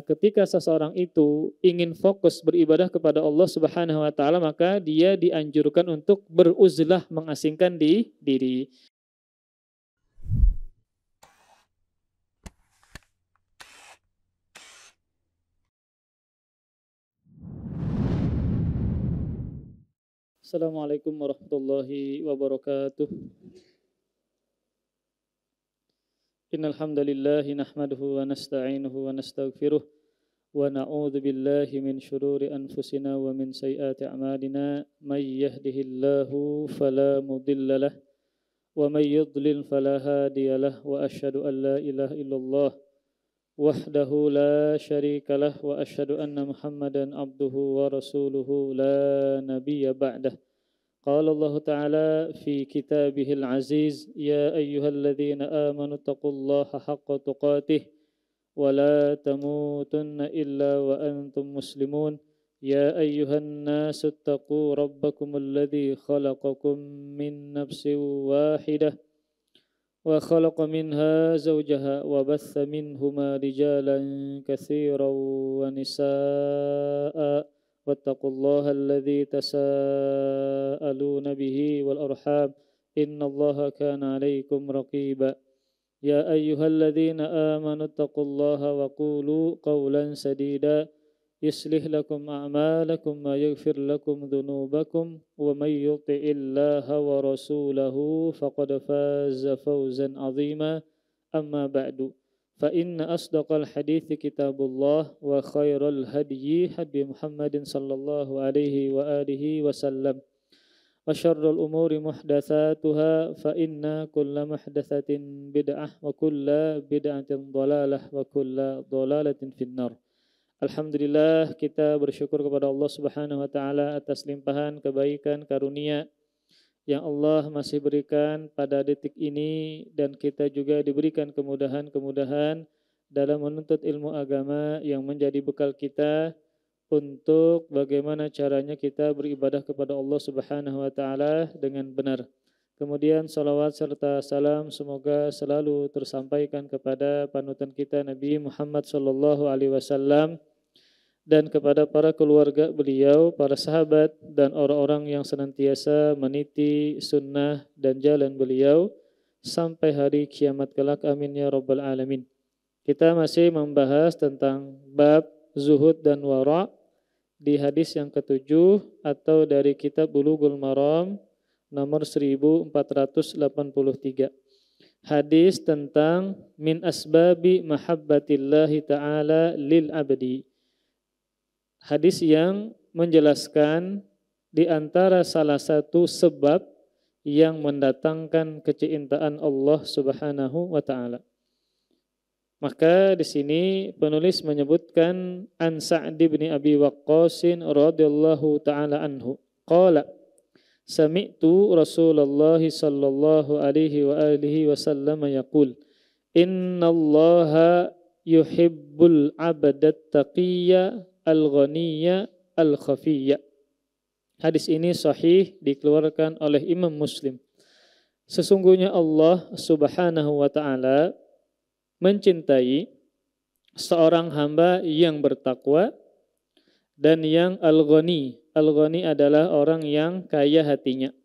Ketika seseorang itu ingin fokus beribadah kepada Allah Subhanahu wa taala, maka dia dianjurkan untuk beruzlah, mengasingkan diri. Assalamualaikum warahmatullahi wabarakatuh. Innal hamdalillah nahmaduhu wa nasta'inuhu wa nastaghfiruh wa na'udzu billahi min shururi anfusina wa min sayyiati a'malina may yahdihillahu fala mudilla lahu wa may yudlil fala hadiya lahu wa asyhadu an la ilaha illallah wahdahu la syarika lahu wa asyhadu anna Muhammadan abduhu wa rasuluhu la nabiyya ba'dah. قال الله تعالى في كتابه العزيز يا أيها الذين آمنوا اتقوا الله حق تقاته ولا تموتن إلا وأنتم مسلمون يا أيها الناس اتقوا ربكم الذي خلقكم من نفس واحدة وخلق منها زوجها وبث منهما رجالا كثيرا ونساء واتقوا الله الذي تساءلون به والأرحام إن الله كان عليكم رقيبا يا أيها الذين آمنوا اتقوا الله وقولوا قولا سديدا يصلح لكم أعمالكم ويغفر لكم ذنوبكم ومن يطع الله ورسوله فقد فاز فوزا عظيما أما بعد فإن أصدق الحديث كتاب الله وخير الهدي هدي محمد صلى الله عليه وآله وسلم وشر الأمور محدثاتها فإن كل محدثة بدعة وكل بدعة ضلالة وكل ضلالة في النار. Alhamdulillah, kita bersyukur kepada Allah Subhanahu wa taala atas limpahan kebaikan karunia yang Allah masih berikan pada detik ini, dan kita juga diberikan kemudahan-kemudahan dalam menuntut ilmu agama yang menjadi bekal kita untuk bagaimana caranya kita beribadah kepada Allah Subhanahu wa taala dengan benar. Kemudian salawat serta salam semoga selalu tersampaikan kepada panutan kita Nabi Muhammad sallallahu alaihi wasallam dan kepada para keluarga beliau, para sahabat, dan orang-orang yang senantiasa meniti sunnah dan jalan beliau sampai hari kiamat kelak. Amin ya rabbal alamin. Kita masih membahas tentang bab zuhud dan wara' di hadis yang ke-7 atau dari kitab Bulughul Maram nomor 1483. Hadis tentang min asbabi mahabbatillahi ta'ala lil abdi. Hadis yang menjelaskan di antara salah satu sebab yang mendatangkan kecintaan Allah Subhanahu wa taala. Maka di sini penulis menyebutkan an Sa'd bin Abi Waqqas radhiyallahu taala anhu qala sami'tu Rasulullah sallallahu alaihi wa alihi wasallam yaqul innallaha yuhibbul 'abdat taqiyya al-ghaniyya al-khafiyya. Hadis ini sahih, dikeluarkan oleh Imam Muslim. Sesungguhnya Allah Subhanahu wa taala mencintai seorang hamba yang bertakwa dan yang al-ghani. Al-ghani adalah orang yang kaya hatinya.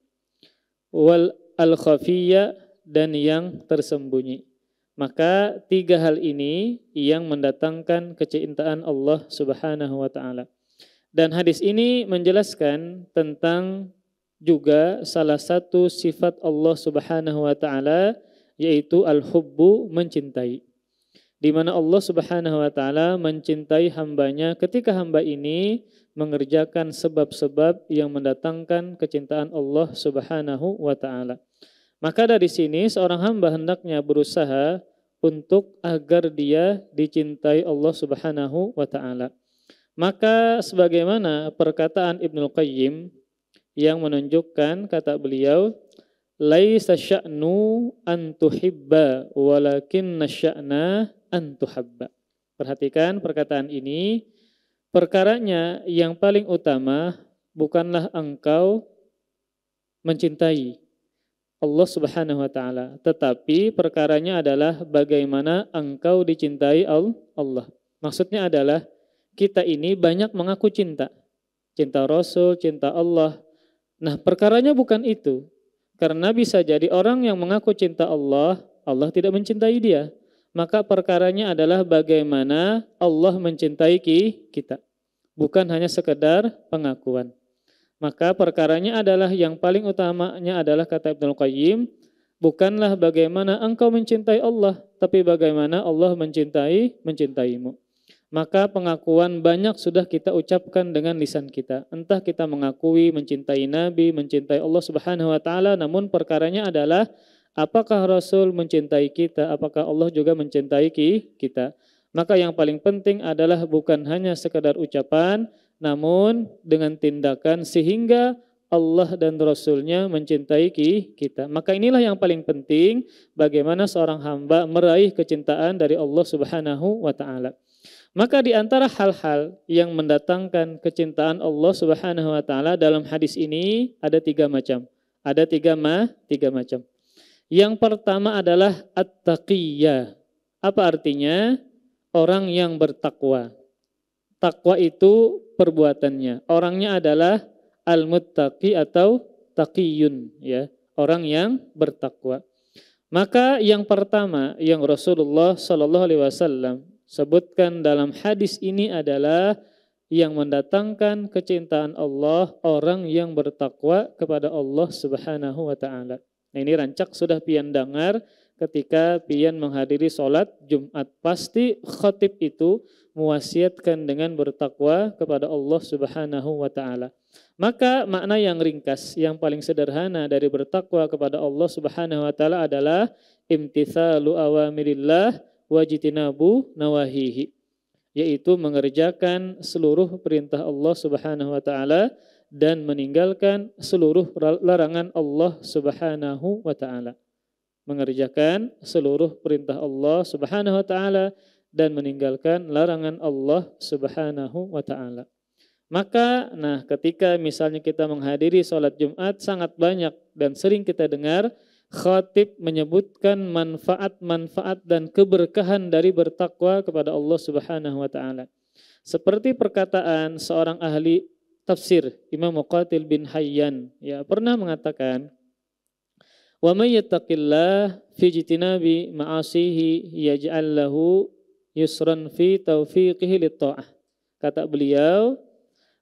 Wal al-khafiyya, dan yang tersembunyi. Maka tiga hal ini yang mendatangkan kecintaan Allah Subhanahu wa taala. Dan hadis ini menjelaskan tentang juga salah satu sifat Allah Subhanahu wa taala, yaitu al-hubbu, mencintai. Di mana Allah Subhanahu wa taala mencintai hambanya ketika hamba ini mengerjakan sebab-sebab yang mendatangkan kecintaan Allah Subhanahu wa taala. Maka dari sini seorang hamba hendaknya berusaha untuk agar dia dicintai Allah Subhanahu wa taala. Maka sebagaimana perkataan Ibnul Qayyim yang menunjukkan, kata beliau, laisa sya'nu an tuhibba walakinna sya'na an tuhabba. Perhatikan perkataan ini, perkaranya yang paling utama bukanlah engkau mencintai Allah Subhanahu wa taala, tetapi perkaranya adalah bagaimana engkau dicintai Allah. Maksudnya adalah kita ini banyak mengaku cinta. Cinta Rasul, cinta Allah. Nah, perkaranya bukan itu. Karena bisa jadi orang yang mengaku cinta Allah, Allah tidak mencintai dia. Maka perkaranya adalah bagaimana Allah mencintai kita. Bukan hanya sekedar pengakuan. Maka perkaranya adalah yang paling utamanya adalah kata Ibnu Qayyim, bukanlah bagaimana engkau mencintai Allah, tapi bagaimana Allah mencintaimu. Maka pengakuan banyak sudah kita ucapkan dengan lisan kita. Entah kita mengakui mencintai Nabi, mencintai Allah Subhanahu wa taala, namun perkaranya adalah apakah Rasul mencintai kita, apakah Allah juga mencintai kita. Maka yang paling penting adalah bukan hanya sekadar ucapan, namun dengan tindakan sehingga Allah dan Rasulnya mencintai kita. Maka inilah yang paling penting, bagaimana seorang hamba meraih kecintaan dari Allah Subhanahu wa taala. Maka di antara hal-hal yang mendatangkan kecintaan Allah Subhanahu wa taala dalam hadis ini ada 3 macam. Ada tiga macam. Yang pertama adalah at-taqiyya. Apa artinya? Orang yang bertakwa. Takwa itu perbuatannya. Orangnya adalah al-muttaqi atau taqiyun, ya. Orang yang bertakwa. Maka yang pertama yang Rasulullah sallallahu alaihi wasallam sebutkan dalam hadis ini adalah yang mendatangkan kecintaan Allah orang yang bertakwa kepada Allah Subhanahu wa taala. Nah, ini rancak sudah pian dengar ketika pian menghadiri sholat Jumat. Pasti khatib itu mewasiatkan dengan bertakwa kepada Allah Subhanahu wa taala. Maka makna yang ringkas, yang paling sederhana dari bertakwa kepada Allah Subhanahu wa taala adalah imtitsalu awamirillah wajtinabu nawahihi, yaitu mengerjakan seluruh perintah Allah Subhanahu wa taala dan meninggalkan seluruh larangan Allah Subhanahu wa taala. Mengerjakan seluruh perintah Allah Subhanahu wa taala dan meninggalkan larangan Allah Subhanahu wa taala. Maka ketika misalnya kita menghadiri sholat Jumat, sangat banyak dan sering kita dengar khatib menyebutkan manfaat-manfaat dan keberkahan dari bertakwa kepada Allah Subhanahu wa taala. Seperti perkataan seorang ahli tafsir, Imam Muqatil bin Hayyan, ya, pernah mengatakan, "Wa may yattaqillah fi jitinabi ma'asihi yaj'al lahu yusran fi taufiqihi lit-tha'ah." Kata beliau,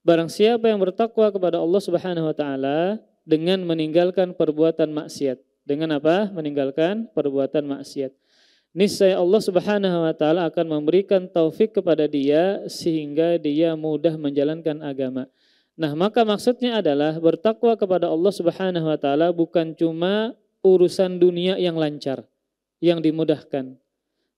barang siapa yang bertakwa kepada Allah Subhanahu wa taala dengan meninggalkan perbuatan maksiat. Dengan apa? Meninggalkan perbuatan maksiat. Niscaya Allah Subhanahu wa taala akan memberikan taufik kepada dia sehingga dia mudah menjalankan agama. Nah, maka maksudnya adalah bertakwa kepada Allah Subhanahu wa taala bukan cuma urusan dunia yang lancar, yang dimudahkan.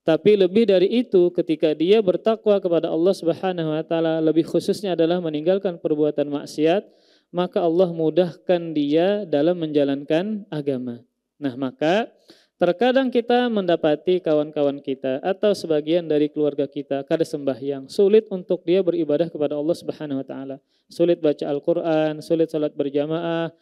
Tapi lebih dari itu, ketika dia bertakwa kepada Allah Subhanahu wa taala, lebih khususnya adalah meninggalkan perbuatan maksiat, maka Allah mudahkan dia dalam menjalankan agama. Nah, maka terkadang kita mendapati kawan-kawan kita atau sebagian dari keluarga kita kada sembahyang, sulit untuk dia beribadah kepada Allah Subhanahu wa taala. Sulit baca Al-Qur'an, sulit salat berjamaah,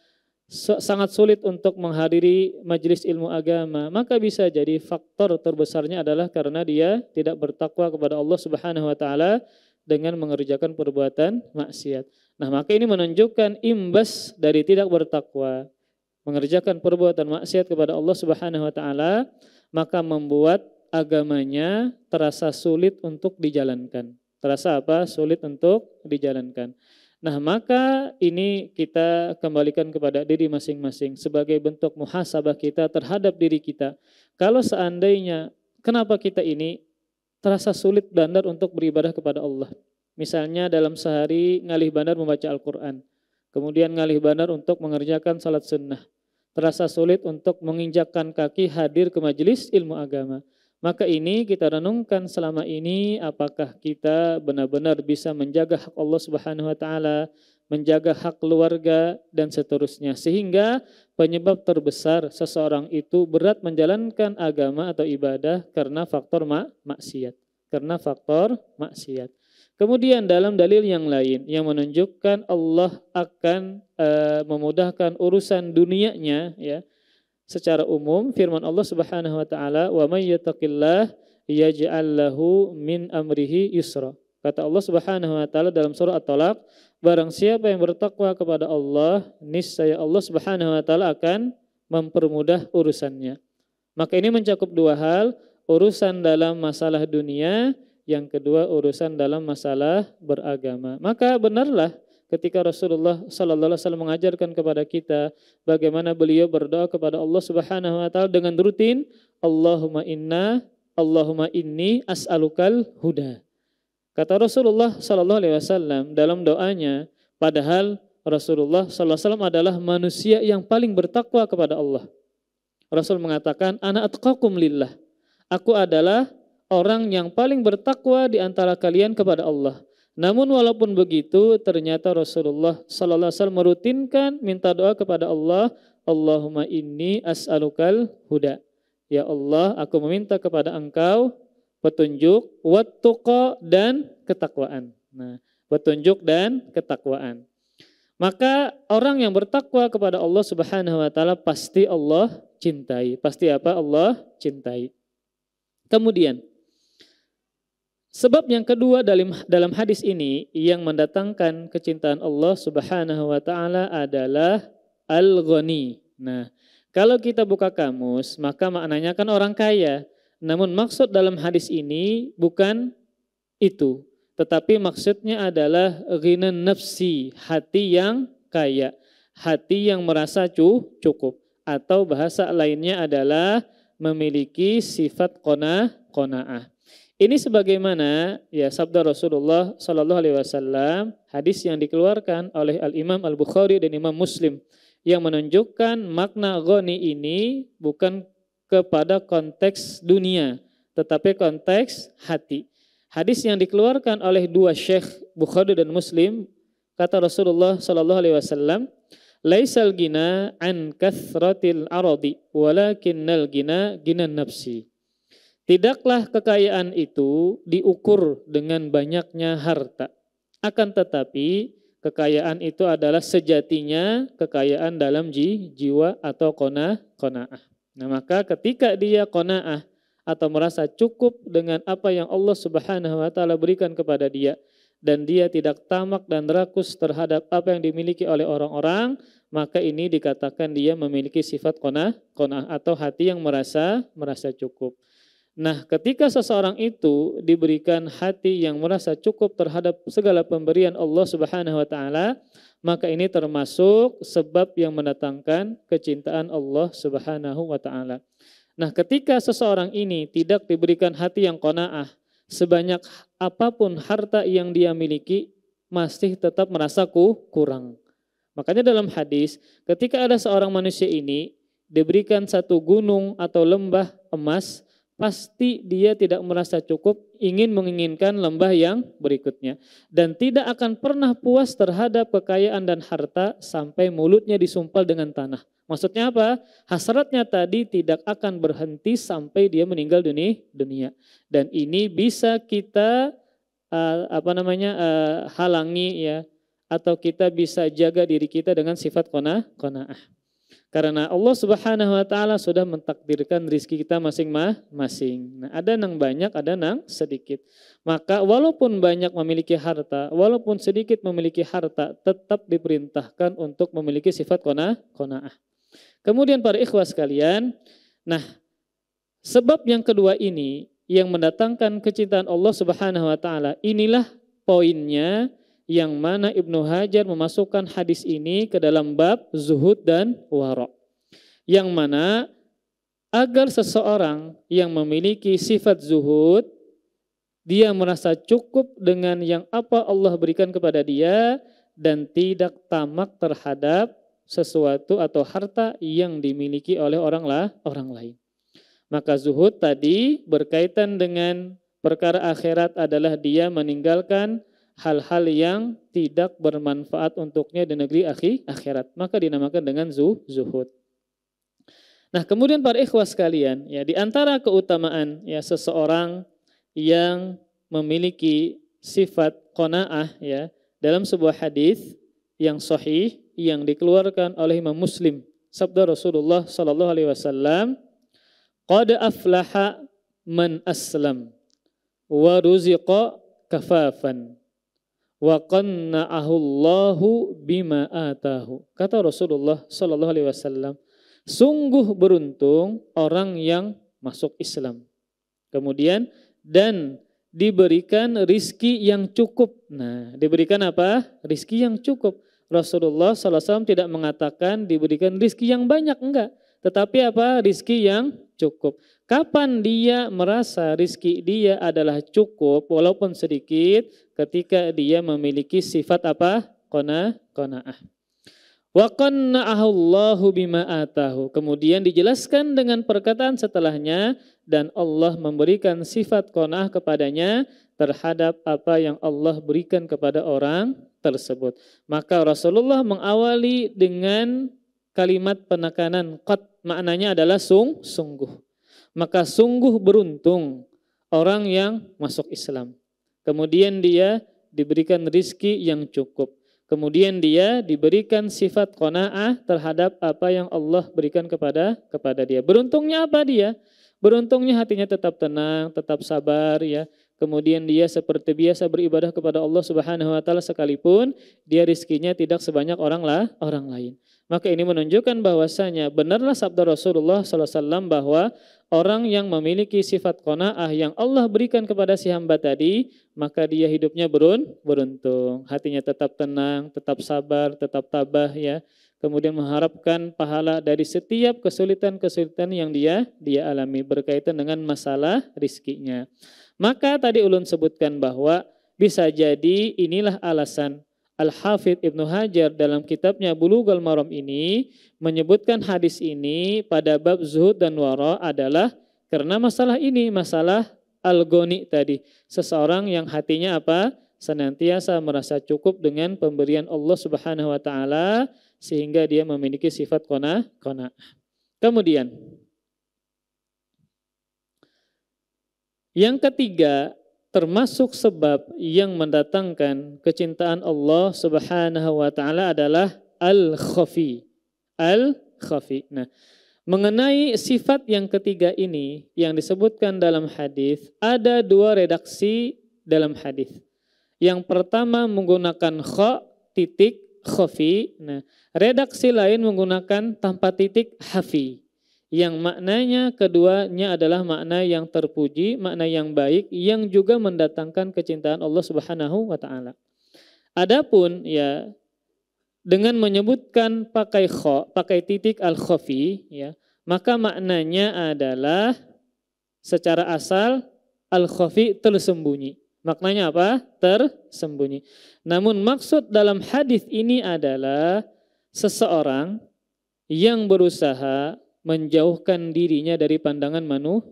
sangat sulit untuk menghadiri majelis ilmu agama. Maka bisa jadi faktor terbesarnya adalah karena dia tidak bertakwa kepada Allah Subhanahu wa taala dengan mengerjakan perbuatan maksiat. Nah, maka ini menunjukkan imbas dari tidak bertakwa, mengerjakan perbuatan maksiat kepada Allah Subhanahu wa taala, maka membuat agamanya terasa sulit untuk dijalankan. Terasa apa? Sulit untuk dijalankan. Nah, maka ini kita kembalikan kepada diri masing-masing sebagai bentuk muhasabah kita terhadap diri kita. Kalau seandainya kenapa kita ini terasa sulit bandar untuk beribadah kepada Allah. Misalnya dalam sehari ngalih bandar membaca Al-Qur'an. Kemudian ngalih bandar untuk mengerjakan salat sunnah. Terasa sulit untuk menginjakkan kaki hadir ke majelis ilmu agama. Maka ini kita renungkan selama ini, apakah kita benar-benar bisa menjaga hak Allah Subhanahu wa taala, menjaga hak keluarga dan seterusnya, sehingga penyebab terbesar seseorang itu berat menjalankan agama atau ibadah karena faktor maksiat. Karena faktor maksiat. Kemudian dalam dalil yang lain yang menunjukkan Allah akan memudahkan urusan dunianya, ya. Secara umum firman Allah Subhanahu wa taala, "Wa may yattaqillah yaj'al lahu min amrihi yusra. Kata Allah Subhanahu wa taala dalam surah At-Talaq, barang siapa yang bertakwa kepada Allah, niscaya Allah Subhanahu wa taala akan mempermudah urusannya. Maka ini mencakup dua hal, urusan dalam masalah dunia, yang kedua urusan dalam masalah beragama. Maka benarlah ketika Rasulullah sallallahu alaihi wasallam mengajarkan kepada kita bagaimana beliau berdoa kepada Allah Subhanahu wa taala dengan rutin, Allahumma inni as'alukal huda. Kata Rasulullah sallallahu alaihi wasallam dalam doanya, padahal Rasulullah sallallahu alaihi wasallam adalah manusia yang paling bertakwa kepada Allah. Rasul mengatakan, ana atqakum lillah. Aku adalah orang yang paling bertakwa di antara kalian kepada Allah. Namun walaupun begitu, ternyata Rasulullah sallallahu alaihi wasallam merutinkan minta doa kepada Allah, Allahumma inni as'alukal huda. Ya Allah, aku meminta kepada Engkau petunjuk, wattuqa dan ketakwaan. Nah, petunjuk dan ketakwaan. Maka orang yang bertakwa kepada Allah Subhanahu wa taala pasti Allah cintai. Pasti apa? Allah cintai. Kemudian sebab yang kedua dalam hadis ini yang mendatangkan kecintaan Allah Subhanahu wa taala adalah al-ghani. Nah, kalau kita buka kamus, maka maknanya kan orang kaya. Namun maksud dalam hadis ini bukan itu, tetapi maksudnya adalah ghinan nafsi, hati yang kaya, hati yang merasa cukup, atau bahasa lainnya adalah memiliki sifat qanaah. Ini sebagaimana ya sabda Rasulullah sallallahu alaihi wasallam, hadis yang dikeluarkan oleh Al-Imam Al-Bukhari dan Imam Muslim yang menunjukkan makna ghani ini bukan kepada konteks dunia, tetapi konteks hati. Hadis yang dikeluarkan oleh dua syekh Bukhari dan Muslim, kata Rasulullah sallallahu alaihi wasallam, laisal gina an kathratil aradi walakinnal gina ginan nafsi. Tidaklah kekayaan itu diukur dengan banyaknya harta. Akan tetapi kekayaan itu adalah sejatinya kekayaan dalam jiwa atau qanaah. Nah, maka ketika dia qanaah atau merasa cukup dengan apa yang Allah Subhanahu wa taala berikan kepada dia dan dia tidak tamak dan rakus terhadap apa yang dimiliki oleh orang-orang, maka ini dikatakan dia memiliki sifat qanaah atau hati yang merasa cukup. Nah, ketika seseorang itu diberikan hati yang merasa cukup terhadap segala pemberian Allah Subhanahu wa taala, maka ini termasuk sebab yang mendatangkan kecintaan Allah Subhanahu wa taala. Nah, ketika seseorang ini tidak diberikan hati yang qanaah, sebanyak apapun harta yang dia miliki masih tetap merasa kurang. Makanya dalam hadis, ketika ada seorang manusia ini diberikan satu gunung atau lembah emas, pasti dia tidak merasa cukup, menginginkan lembah yang berikutnya. Dan tidak akan pernah puas terhadap kekayaan dan harta sampai mulutnya disumpal dengan tanah. Maksudnya apa? Hasratnya tadi tidak akan berhenti sampai dia meninggal dunia. Dan ini bisa kita halangi ya, atau kita bisa jaga diri kita dengan sifat qanaah. Karena Allah Subhanahu wa taala sudah mentakdirkan rizki kita masing-masing. Nah, ada yang banyak, ada yang sedikit. Maka walaupun banyak memiliki harta, walaupun sedikit memiliki harta, tetap diperintahkan untuk memiliki sifat qanaah. Kemudian para ikhwah sekalian, nah, sebab yang kedua ini yang mendatangkan kecintaan Allah Subhanahu wa taala, inilah poinnya yang mana Ibnu Hajar memasukkan hadis ini ke dalam bab zuhud dan wara. Yang mana agar seseorang yang memiliki sifat zuhud, dia merasa cukup dengan yang apa Allah berikan kepada dia dan tidak tamak terhadap sesuatu atau harta yang dimiliki oleh orang lain. Maka zuhud tadi berkaitan dengan perkara akhirat adalah dia meninggalkan hal-hal yang tidak bermanfaat untuknya di negeri akhirat, maka dinamakan dengan zuhud. Nah, kemudian para ikhwah sekalian, ya di antara keutamaan ya seseorang yang memiliki sifat qanaah ya dalam sebuah hadis yang sahih yang dikeluarkan oleh Imam Muslim, sabda Rasulullah sallallahu alaihi wasallam, qad aflaha man aslam wa ruziqa kafafan wa qanna'ahu Allahu bima atahu. Kata Rasulullah sallallahu alaihi wasallam, sungguh beruntung orang yang masuk Islam. Kemudian dan diberikan rizki yang cukup. Nah, diberikan apa? Rizki yang cukup. Rasulullah SAW tidak mengatakan diberikan rizki yang banyak, enggak. Tetapi apa? Rizki yang cukup. Kapan dia merasa rizki dia adalah cukup, walaupun sedikit, ketika dia memiliki sifat apa? Qanaah. Wa qanna'ahu Allahu bima atahu. Kemudian dijelaskan dengan perkataan setelahnya, dan Allah memberikan sifat qanaah kepadanya terhadap apa yang Allah berikan kepada orang tersebut. Maka Rasulullah mengawali dengan kalimat penekanan qad, maknanya adalah sungguh. Maka sungguh beruntung orang yang masuk Islam. Kemudian dia diberikan rizki yang cukup. Kemudian dia diberikan sifat qanaah terhadap apa yang Allah berikan kepada dia. Beruntungnya apa dia? Beruntungnya hatinya tetap tenang, tetap sabar ya. Kemudian dia seperti biasa beribadah kepada Allah Subhanahu wa taala sekalipun dia rizkinya tidak sebanyak orang lain. Maka ini menunjukkan bahwasanya benarlah sabda Rasulullah SAW bahwa orang yang memiliki sifat qanaah yang Allah berikan kepada si hamba tadi, maka dia hidupnya beruntung. Hatinya tetap tenang, tetap sabar, tetap tabah ya. Kemudian mengharapkan pahala dari setiap kesulitan-kesulitan yang dia alami berkaitan dengan masalah rizkinya. Maka tadi ulun sebutkan bahwa bisa jadi inilah alasan Al-Hafidh Ibnu Hajar dalam kitabnya Bulughul Maram ini menyebutkan hadis ini pada bab zuhud dan wara adalah karena masalah ini, masalah al-ghani tadi. Seseorang yang hatinya apa? Senantiasa merasa cukup dengan pemberian Allah Subhanahu wa taala sehingga dia memiliki sifat qanaah. Kemudian yang ketiga, termasuk sebab yang mendatangkan kecintaan Allah Subhanahu wa taala adalah al-khafi. Al-khafi. Nah, mengenai sifat yang ketiga ini yang disebutkan dalam hadis, ada dua redaksi dalam hadis. Yang pertama menggunakan kha titik khafi. Nah, redaksi lain menggunakan tanpa titik hafi. Yang maknanya keduanya adalah makna yang terpuji, makna yang baik, yang juga mendatangkan kecintaan Allah Subhanahu wa taala. Adapun ya dengan menyebutkan pakai kha, pakai titik al-khafi ya, maka maknanya adalah secara asal al-khafi tersembunyi. Maknanya apa? Tersembunyi. Namun maksud dalam hadis ini adalah seseorang yang berusaha menjauhkan dirinya dari pandangan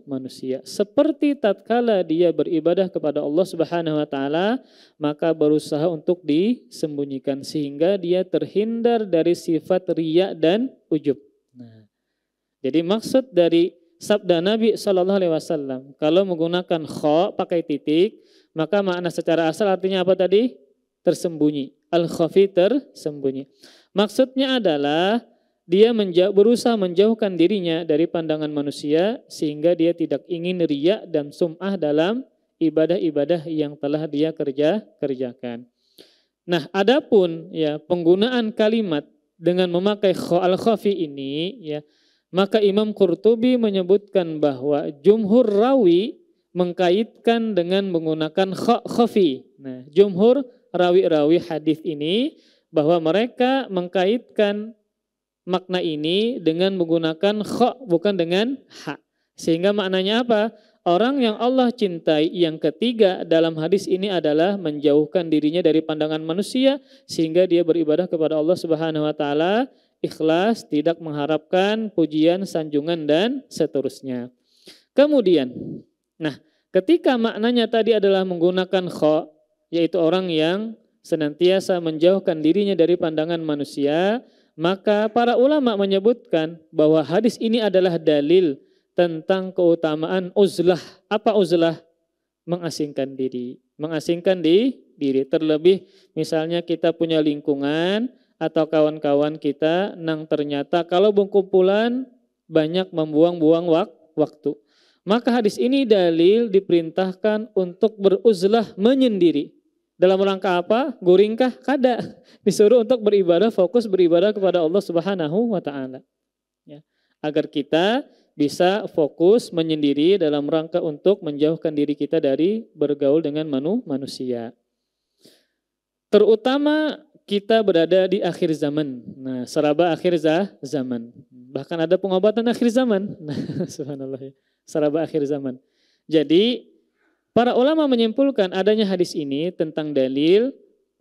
manusia. Seperti tatkala dia beribadah kepada Allah Subhanahu wa taala, maka berusaha untuk disembunyikan sehingga dia terhindar dari sifat riya dan ujub. Nah, jadi maksud dari sabda Nabi sallallahu alaihi wasallam, kalau menggunakan kha pakai titik, maka makna secara asal artinya apa tadi? Tersembunyi. Al-khafi tersembunyi. Maksudnya adalah dia berusaha menjauhkan dirinya dari pandangan manusia sehingga dia tidak ingin riya dan sum'ah dalam ibadah-ibadah yang telah dia kerjakan. Nah, adapun ya penggunaan kalimat dengan memakai al-khafi ini ya, maka Imam Qurtubi menyebutkan bahwa jumhur rawi mengkaitkan dengan menggunakan khafi. Nah, jumhur rawi-rawi hadis ini bahwa mereka mengkaitkan makna ini dengan menggunakan kha bukan dengan ha. Sehingga maknanya apa? Orang yang Allah cintai yang ketiga dalam hadis ini adalah menjauhkan dirinya dari pandangan manusia sehingga dia beribadah kepada Allah Subhanahu wa taala ikhlas, tidak mengharapkan pujian, sanjungan dan seterusnya. Kemudian, nah, ketika maknanya tadi adalah menggunakan kha, yaitu orang yang senantiasa menjauhkan dirinya dari pandangan manusia, maka para ulama menyebutkan bahwa hadis ini adalah dalil tentang keutamaan uzlah. Apa uzlah? Mengasingkan diri. Mengasingkan diri. Terlebih misalnya kita punya lingkungan atau kawan-kawan kita yang ternyata kalau berkumpulan banyak membuang-buang waktu. Maka hadis ini dalil diperintahkan untuk beruzlah menyendiri. Dalam rangka apa? Guringkah? Kada. Disuruh untuk beribadah, fokus beribadah kepada Allah Subhanahu wa taala. Ya. Agar kita bisa fokus menyendiri dalam rangka untuk menjauhkan diri kita dari bergaul dengan manusia. Terutama kita berada di akhir zaman. Nah, seraba akhir zaman. Bahkan ada pengobatan akhir zaman. Nah, subhanallah ya. Seraba akhir zaman. Jadi, para ulama menyimpulkan adanya hadis ini tentang dalil,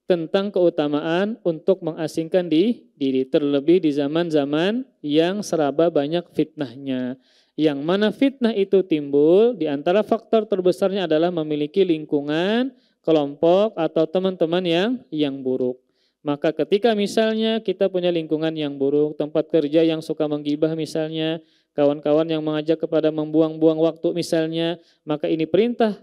tentang keutamaan untuk mengasingkan diri. Terlebih di zaman-zaman yang seraba banyak fitnahnya. Yang mana fitnah itu timbul, di antara faktor terbesarnya adalah memiliki lingkungan, kelompok, atau teman-teman yang buruk. Maka ketika misalnya kita punya lingkungan yang buruk, tempat kerja yang suka menggibah misalnya, kawan-kawan yang mengajak kepada membuang-buang waktu misalnya, maka ini perintah,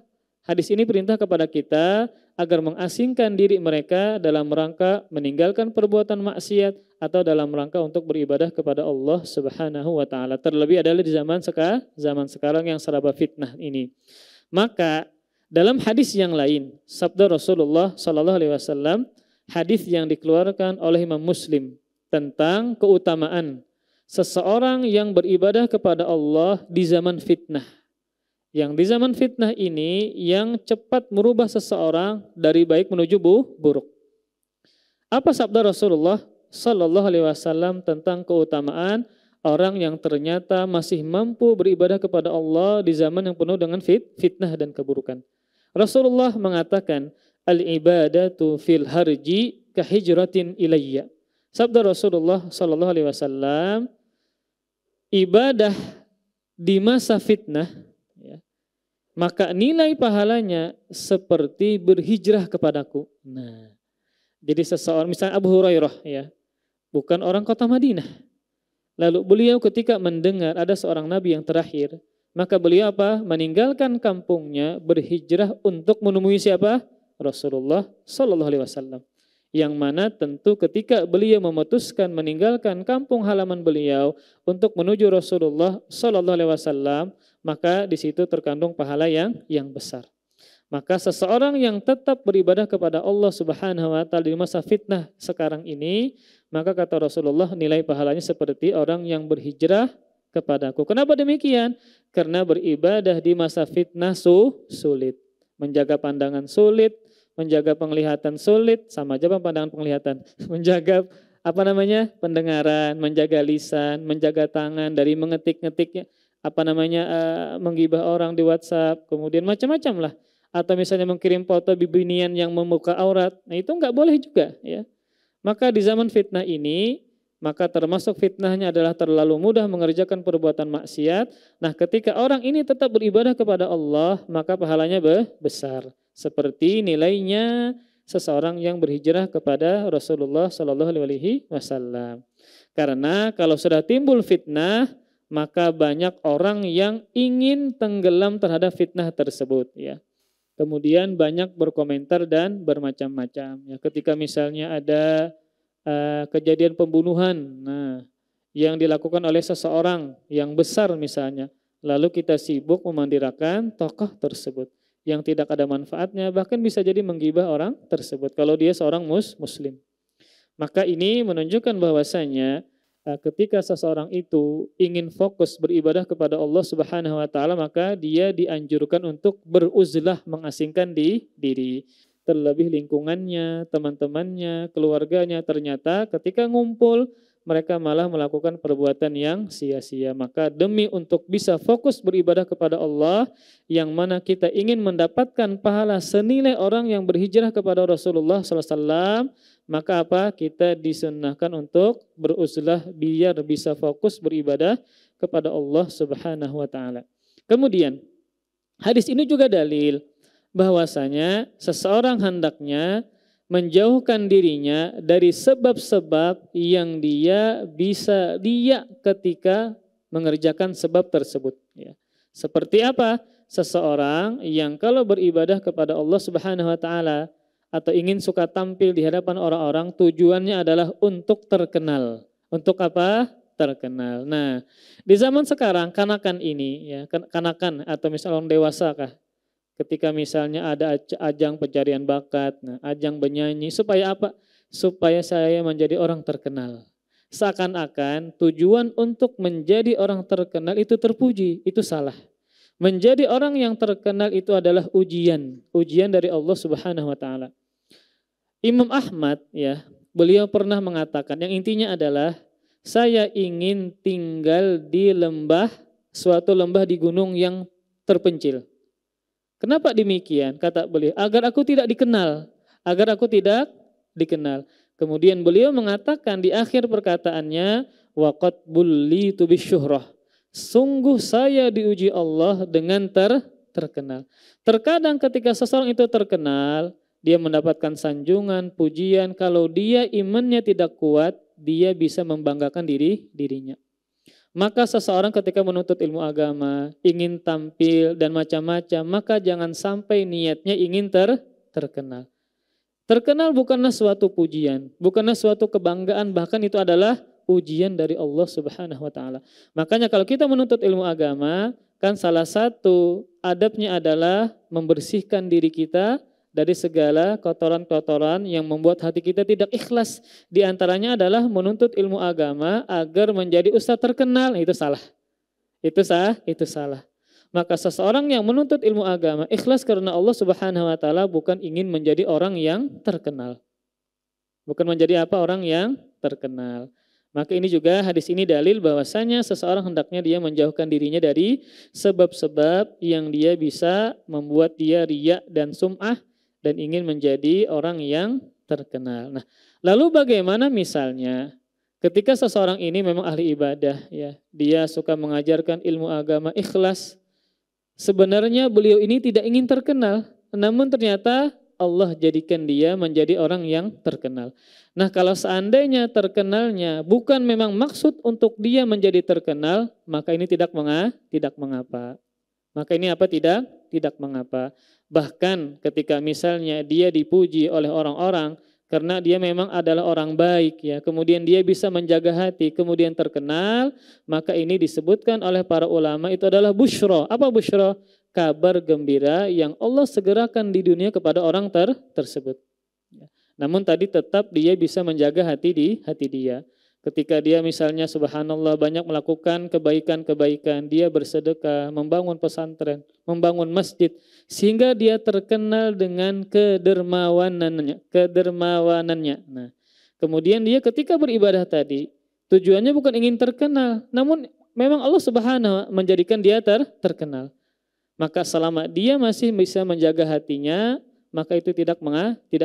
hadis ini perintah kepada kita agar mengasingkan diri mereka dalam rangka meninggalkan perbuatan maksiat atau dalam rangka untuk beribadah kepada Allah Subhanahu wa taala. Terlebih adalah di zaman sekarang yang serba fitnah ini. Maka dalam hadis yang lain, sabda Rasulullah sallallahu alaihi wasallam, hadis yang dikeluarkan oleh Imam Muslim tentang keutamaan seseorang yang beribadah kepada Allah di zaman fitnah. Yang di zaman fitnah ini yang cepat merubah seseorang dari baik menuju buruk. Apa sabda Rasulullah sallallahu alaihi wasallam tentang keutamaan orang yang ternyata masih mampu beribadah kepada Allah di zaman yang penuh dengan fitnah dan keburukan? Rasulullah mengatakan, al-ibadatu fil harji kahijratin ilayya. Sabda Rasulullah sallallahu alaihi wasallam, ibadah di masa fitnah, maka nilai pahalanya seperti berhijrah kepadaku. Nah, jadi seseorang, misalnya Abu Hurairah ya, bukan orang kota Madinah. Lalu beliau ketika mendengar ada seorang nabi yang terakhir, maka beliau apa? Meninggalkan kampungnya, berhijrah untuk menemui siapa? Rasulullah sallallahu alaihi wasallam. Yang mana tentu ketika beliau memutuskan meninggalkan kampung halaman beliau untuk menuju Rasulullah sallallahu alaihi wasallam, maka di situ terkandung pahala yang besar. Maka seseorang yang tetap beribadah kepada Allah Subhanahu wa taala di masa fitnah sekarang ini, maka kata Rasulullah nilai pahalanya seperti orang yang berhijrah kepadaku. Kenapa demikian? Karena beribadah di masa fitnah sulit. Menjaga pandangan sulit, menjaga penglihatan sulit, sama aja pandangan penglihatan. Menjaga pendengaran, menjaga lisan, menjaga tangan dari mengetik-ngetiknya, menggibah orang di WhatsApp, kemudian macam-macam lah. Atau misalnya mengirim foto bibinian yang membuka aurat, nah itu enggak boleh juga ya. Maka di zaman fitnah ini, maka termasuk fitnahnya adalah terlalu mudah mengerjakan perbuatan maksiat. Nah, ketika orang ini tetap beribadah kepada Allah, maka pahalanya besar. Seperti nilainya seseorang yang berhijrah kepada Rasulullah sallallahu alaihi wasallam. Karena kalau sudah timbul fitnah, maka banyak orang yang ingin tenggelam terhadap fitnah tersebut ya. Kemudian banyak berkomentar dan bermacam-macam ya. Ketika misalnya ada kejadian pembunuhan yang dilakukan oleh seseorang yang besar misalnya, lalu kita sibuk memandirakan tokoh tersebut yang tidak ada manfaatnya, bahkan bisa jadi menggibah orang tersebut kalau dia seorang muslim. Maka ini menunjukkan bahwasanya ketika seseorang itu ingin fokus beribadah kepada Allah Subhanahu wa taala, maka dia dianjurkan untuk beruzlah, mengasingkan diri. Terlebih lingkungannya, teman-temannya, keluarganya ternyata ketika ngumpul mereka malah melakukan perbuatan yang sia-sia. Maka demi untuk bisa fokus beribadah kepada Allah, yang mana kita ingin mendapatkan pahala senilai orang yang berhijrah kepada Rasulullah SAW, maka kita disunnahkan untuk beruzlah biar bisa fokus beribadah kepada Allah Subhanahu wa taala. Kemudian hadis ini juga dalil bahwasanya seseorang hendaknya menjauhkan dirinya dari sebab-sebab yang dia bisa ketika mengerjakan sebab tersebut ya. Seperti apa? Seseorang yang kalau beribadah kepada Allah Subhanahu wa taala atau ingin suka tampil di hadapan orang-orang, tujuannya adalah untuk terkenal. Untuk apa? terkenal. Nah, di zaman sekarang kanakan ini ya, kanakan atau misalnya orang dewasa kah, ketika misalnya ada ajang pencarian bakat, nah, ajang bernyanyi supaya apa? Supaya saya menjadi orang terkenal. Seakan-akan tujuan untuk menjadi orang terkenal itu terpuji, itu salah. Menjadi orang yang terkenal itu adalah ujian, ujian dari Allah Subhanahu wa taala. Imam Ahmad ya, beliau pernah mengatakan yang intinya adalah saya ingin tinggal di lembah, suatu lembah di gunung yang terpencil. Kenapa demikian? Kata beliau, agar aku tidak dikenal, agar aku tidak dikenal. Kemudian beliau mengatakan di akhir perkataannya, waqad bullitu bisyuhrah. Sungguh saya diuji Allah dengan terkenal. Terkadang ketika seseorang itu terkenal, dia mendapatkan sanjungan, pujian. Kalau dia imannya tidak kuat, dia bisa membanggakan dirinya. Maka seseorang ketika menuntut ilmu agama, ingin tampil dan macam-macam, maka jangan sampai niatnya ingin terkenal. Terkenal bukanlah suatu pujian, bukanlah suatu kebanggaan, bahkan itu adalah ujian dari Allah Subhanahu wa taala. Makanya kalau kita menuntut ilmu agama, kan salah satu adabnya adalah membersihkan diri kita dari segala kotoran-kotoran yang membuat hati kita tidak ikhlas. Di antaranya adalah menuntut ilmu agama agar menjadi ustadz terkenal. Itu salah. Itu salah. Maka seseorang yang menuntut ilmu agama ikhlas karena Allah Subhanahu wa taala, bukan ingin menjadi orang yang terkenal. Bukan menjadi apa? Orang yang terkenal. Maka ini juga hadis ini dalil bahwasanya seseorang hendaknya dia menjauhkan dirinya dari sebab-sebab yang dia bisa membuat dia riya dan sum'ah dan ingin menjadi orang yang terkenal. Nah, lalu bagaimana misalnya ketika seseorang ini memang ahli ibadah ya, dia suka mengajarkan ilmu agama ikhlas. Sebenarnya beliau ini tidak ingin terkenal, namun ternyata Allah jadikan dia menjadi orang yang terkenal. Nah, kalau seandainya terkenalnya bukan memang maksud untuk dia menjadi terkenal, maka ini tidak mengapa. Maka ini apa? Tidak mengapa. Bahkan ketika misalnya dia dipuji oleh orang-orang karena dia memang adalah orang baik ya, kemudian dia bisa menjaga hati, kemudian terkenal, maka ini disebutkan oleh para ulama itu adalah busyra. Apa busyra? Kabar gembira yang Allah segerakan di dunia kepada orang tersebut. Namun tadi tetap dia bisa menjaga hati dia. Ketika dia misalnya subhanallah banyak melakukan kebaikan-kebaikan, dia bersedekah, membangun pesantren, membangun masjid, sehingga dia terkenal dengan kedermawanannya. Nah, kemudian dia ketika beribadah tadi, tujuannya bukan ingin terkenal, namun memang Allah Subhanahu menjadikan dia terkenal. Maka selama dia masih bisa menjaga hatinya, maka itu tidak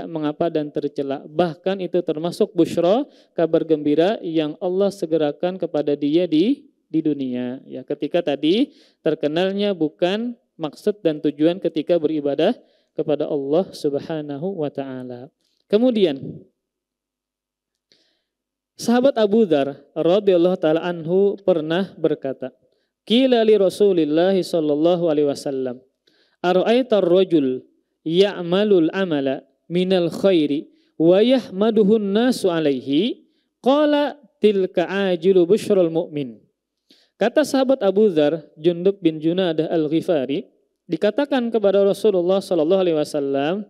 mengapa dan tercela. Bahkan itu termasuk busyra, kabar gembira yang Allah segerakan kepada dia di dunia. Ya, ketika tadi terkenalnya bukan maksud dan tujuan ketika beribadah kepada Allah Subhanahu wa taala. Kemudian sahabat Abu Dzar radhiyallahu taala anhu pernah berkata, qila li Rasulillah sallallahu alaihi wasallam, ara'aitar rajul ya'malul amala minal khairi wa yahmaduhun nasu alaihi, qala tilka ajilu busyral mu'min. Kata sahabat Abu Dzar, Jundub bin Junadah al-Ghifari, dikatakan kepada Rasulullah sallallahu alaihi wasallam,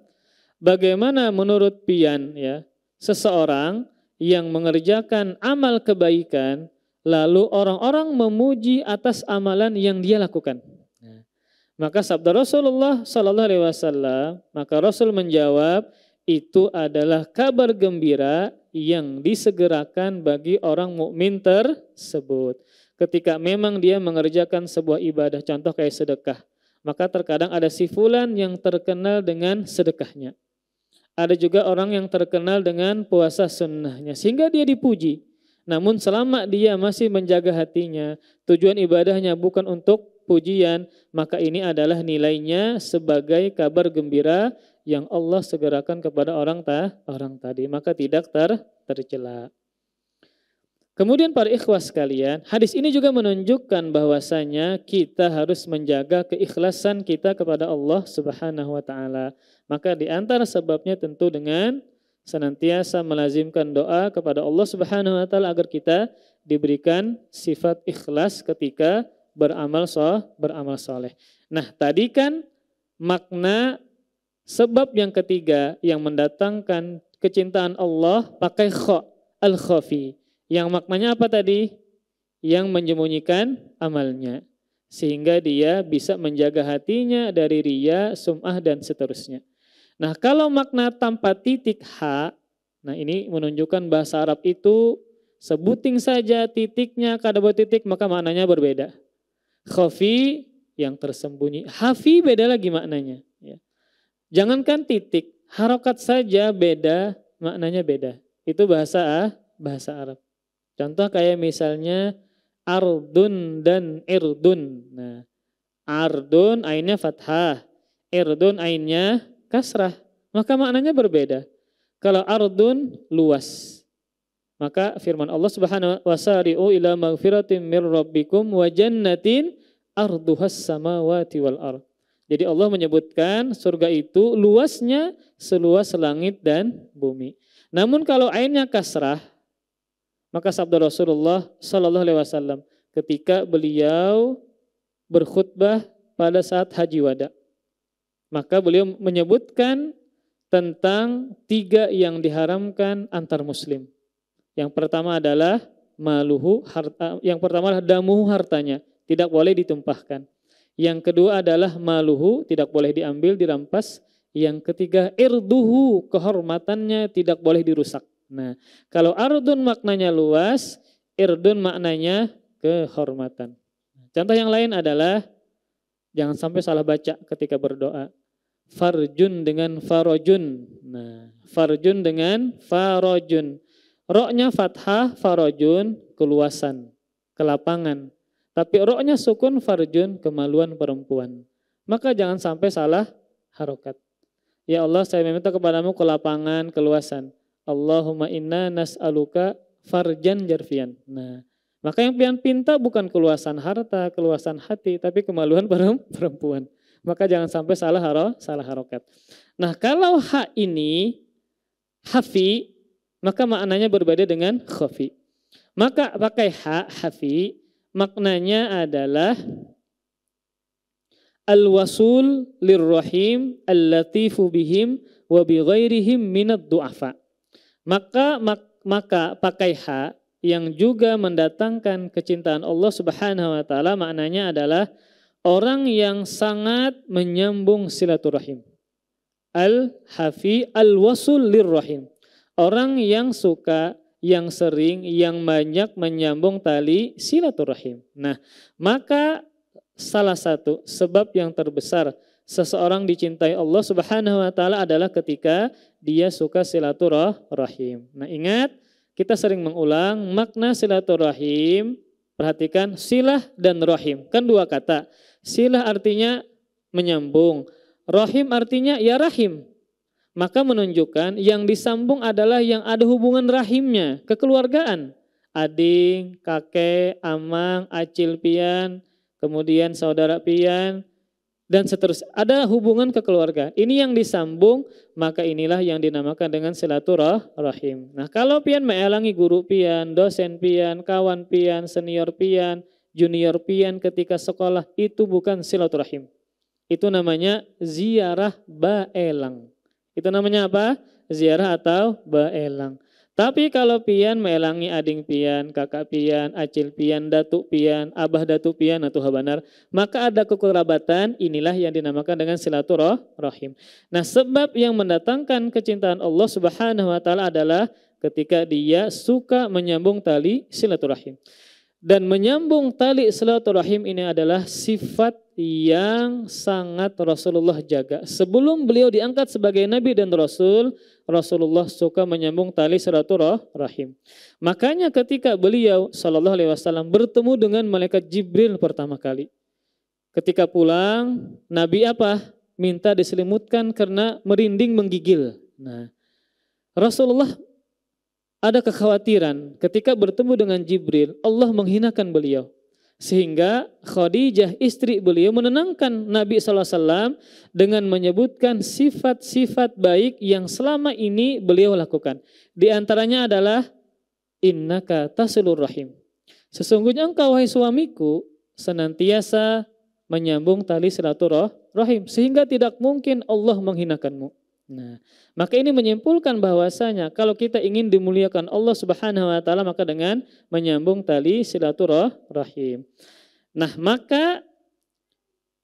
bagaimana menurut pian ya, seseorang yang mengerjakan amal kebaikan lalu orang-orang memuji atas amalan yang dia lakukan. Maka sabda Rasulullah sallallahu alaihi wasallam, maka Rasul menjawab, itu adalah kabar gembira yang disegerakan bagi orang mukmin tersebut. Ketika memang dia mengerjakan sebuah ibadah, contoh kayak sedekah, maka terkadang ada si fulan yang terkenal dengan sedekahnya. Ada juga orang yang terkenal dengan puasa sunnahnya, sehingga dia dipuji. Namun selama dia masih menjaga hatinya, tujuan ibadahnya bukan untuk pujian, maka ini adalah nilainya sebagai kabar gembira yang Allah segerakan kepada orang tadi, maka tidak tercela. Kemudian para ikhwas sekalian, hadis ini juga menunjukkan bahwasanya kita harus menjaga keikhlasan kita kepada Allah Subhanahu wa taala. Maka di antara sebabnya tentu dengan senantiasa melazimkan doa kepada Allah Subhanahu wa taala agar kita diberikan sifat ikhlas ketika beramal soleh. Nah, tadi kan makna sebab yang ketiga yang mendatangkan kecintaan Allah pakai kha, al-khafi. Yang maknanya apa tadi? Yang menyembunyikan amalnya. Sehingga dia bisa menjaga hatinya dari riya, sum'ah, dan seterusnya. Nah, kalau makna tanpa titik ha, nah ini menunjukkan bahasa Arab itu sebuting saja titiknya, kada buat titik, maka maknanya berbeda. Khafi yang tersembunyi, hafi beda lagi maknanya. Ya. Jangankan titik, harokat saja beda, maknanya beda. Itu bahasa Arab. Contoh kayak misalnya ardun dan irdun. Nah, ardun ainnya fathah, irdun ainnya kasrah. Maka maknanya berbeda. Kalau ardun luas. Maka firman Allah Subhanahu wa wasari'u ila maghfiratin mir rabbikum wa jannatin arduhas samawati wal ard. Jadi Allah menyebutkan surga itu luasnya seluas langit dan bumi. Namun kalau ainnya kasrah, maka sabda Rasulullah sallallahu alaihi wasallam ketika beliau berkhutbah pada saat haji wada, maka beliau menyebutkan tentang 3 yang diharamkan antar muslim. Yang pertama adalah maluhu, yang pertama adalah damuhu, hartanya tidak boleh ditumpahkan. Yang kedua adalah maluhu, tidak boleh diambil, dirampas. Yang ketiga irduhu, kehormatannya tidak boleh dirusak. Nah, kalau ardun maknanya luas, irdun maknanya kehormatan. Contoh yang lain adalah jangan sampai salah baca ketika berdoa. Farjun dengan farojun. Nah, farjun dengan farojun. Roknya fathah, farojun, keluasan, kelapangan. Tapi roknya sukun, farjun, kemaluan perempuan. Maka jangan sampai salah harokat. Ya Allah, saya meminta kepadamu kelapangan, keluasan. Allahumma inna nas'aluka farjan jarfian. Nah, maka yang pian pinta bukan keluasan harta, keluasan hati, tapi kemaluan perempuan. Maka jangan sampai salah harokat. Nah, kalau ha ini hafi, maka maknanya berbeda dengan khafi. Maka pakai ha, hafi, maknanya adalah al-wasul lirrahim al-latifu bihim wa bighairihim minad du'afa. Maka pakai ha yang juga mendatangkan kecintaan Allah Subhanahu wa taala, maknanya adalah orang yang sangat menyambung silaturahim. Al-hafi al-wasul lirrahim. Orang yang suka, yang sering, yang banyak menyambung tali silaturahim. Nah, maka salah satu sebab yang terbesar seseorang dicintai Allah Subhanahu wa taala adalah ketika dia suka silaturahim. Nah, ingat, kita sering mengulang makna silaturahim. Perhatikan silah dan rahim. Kan 2 kata. Silah artinya menyambung. Rahim artinya ya rahim. Maka menunjukkan yang disambung adalah yang ada hubungan rahimnya, kekeluargaan. Ading, kakek, amang, acil pian, kemudian saudara pian, dan seterusnya. Ada hubungan kekeluargaan. Ini yang disambung, maka inilah yang dinamakan dengan silaturahim. Nah, kalau pian meelangi guru pian, dosen pian, kawan pian, senior pian, junior pian ketika sekolah, itu bukan silaturahim. Itu namanya ziarah baelang. Itu namanya apa? Ziarah atau baelang. Tapi kalau pian meelangi ading pian, kakak pian, acil pian, datuk pian, abah datuk pian atau habanar, maka ada kekerabatan, inilah yang dinamakan dengan silaturahim. Nah, sebab yang mendatangkan kecintaan Allah Subhanahu wa taala adalah ketika dia suka menyambung tali silaturahim. Dan menyambung tali silaturahim ini adalah sifat yang sangat Rasulullah jaga. Sebelum beliau diangkat sebagai Nabi dan Rasul, Rasulullah suka menyambung tali silaturahim. Makanya ketika beliau sallallahu alaihi wasallam bertemu dengan malaikat Jibril pertama kali, ketika pulang, Nabi apa? Minta diselimutkan karena merinding menggigil. Nah, Rasulullah ada kekhawatiran ketika bertemu dengan Jibril, Allah menghinakan beliau. Sehingga Khadijah istri beliau menenangkan Nabi SAW dengan menyebutkan sifat-sifat baik yang selama ini beliau lakukan. Di antaranya adalah innaka tasilur rahim. Sesungguhnya engkau wahai suamiku senantiasa menyambung tali silaturahim sehingga tidak mungkin Allah menghinakanmu. Nah, maka ini menyimpulkan bahwasanya kalau kita ingin dimuliakan Allah Subhanahu wa taala maka dengan menyambung tali silaturahim. Nah, maka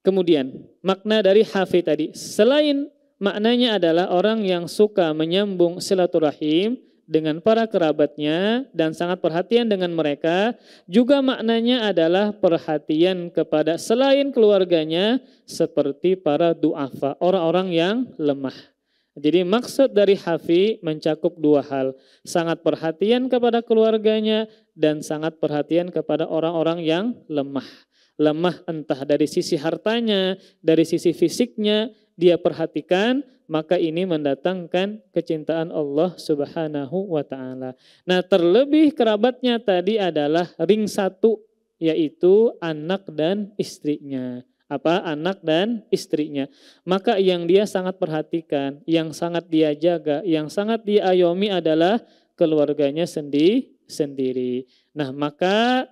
kemudian makna dari hafi tadi selain maknanya adalah orang yang suka menyambung silaturahim dengan para kerabatnya dan sangat perhatian dengan mereka, juga maknanya adalah perhatian kepada selain keluarganya seperti para du'afa, orang-orang yang lemah. Jadi maksud dari hafi mencakup dua hal, sangat perhatian kepada keluarganya dan sangat perhatian kepada orang-orang yang lemah. Lemah entah dari sisi hartanya, dari sisi fisiknya, dia perhatikan, maka ini mendatangkan kecintaan Allah Subhanahu wa taala. Nah, terlebih kerabatnya tadi adalah ring satu, yaitu anak dan istrinya. Apa? Anak dan istrinya. Maka yang dia sangat perhatikan, yang sangat dia jaga, yang sangat dia ayomi adalah keluarganya sendiri. Nah, maka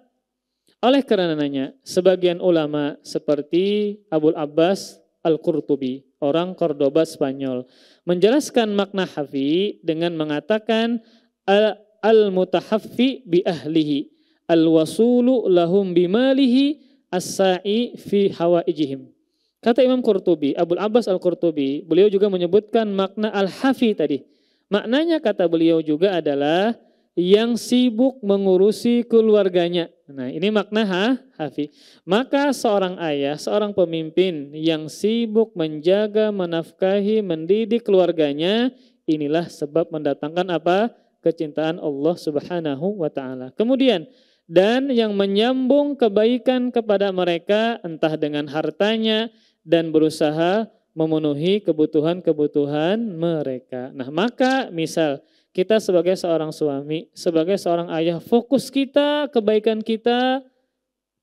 oleh karenanya sebagian ulama seperti Abul Abbas Al-Qurtubi, orang Cordoba Spanyol, menjelaskan makna hafi dengan mengatakan al-mutahaffi bi ahlihi, al-wasulu lahum bimalihi, as-sa'i fi hawaijihim. Kata Imam Qurtubi, Abul Abbas Al-Qurtubi, beliau juga menyebutkan makna al-hafi tadi. Maknanya kata beliau juga adalah yang sibuk mengurusi keluarganya. Nah, ini makna hafi. Maka seorang ayah, seorang pemimpin yang sibuk menjaga, menafkahi, mendidik keluarganya, inilah sebab mendatangkan apa? Kecintaan Allah Subhanahu wa taala. Kemudian, dan yang menyambung kebaikan kepada mereka entah dengan hartanya dan berusaha memenuhi kebutuhan-kebutuhan mereka. Nah, maka misal kita sebagai seorang suami, sebagai seorang ayah, fokus kita, kebaikan kita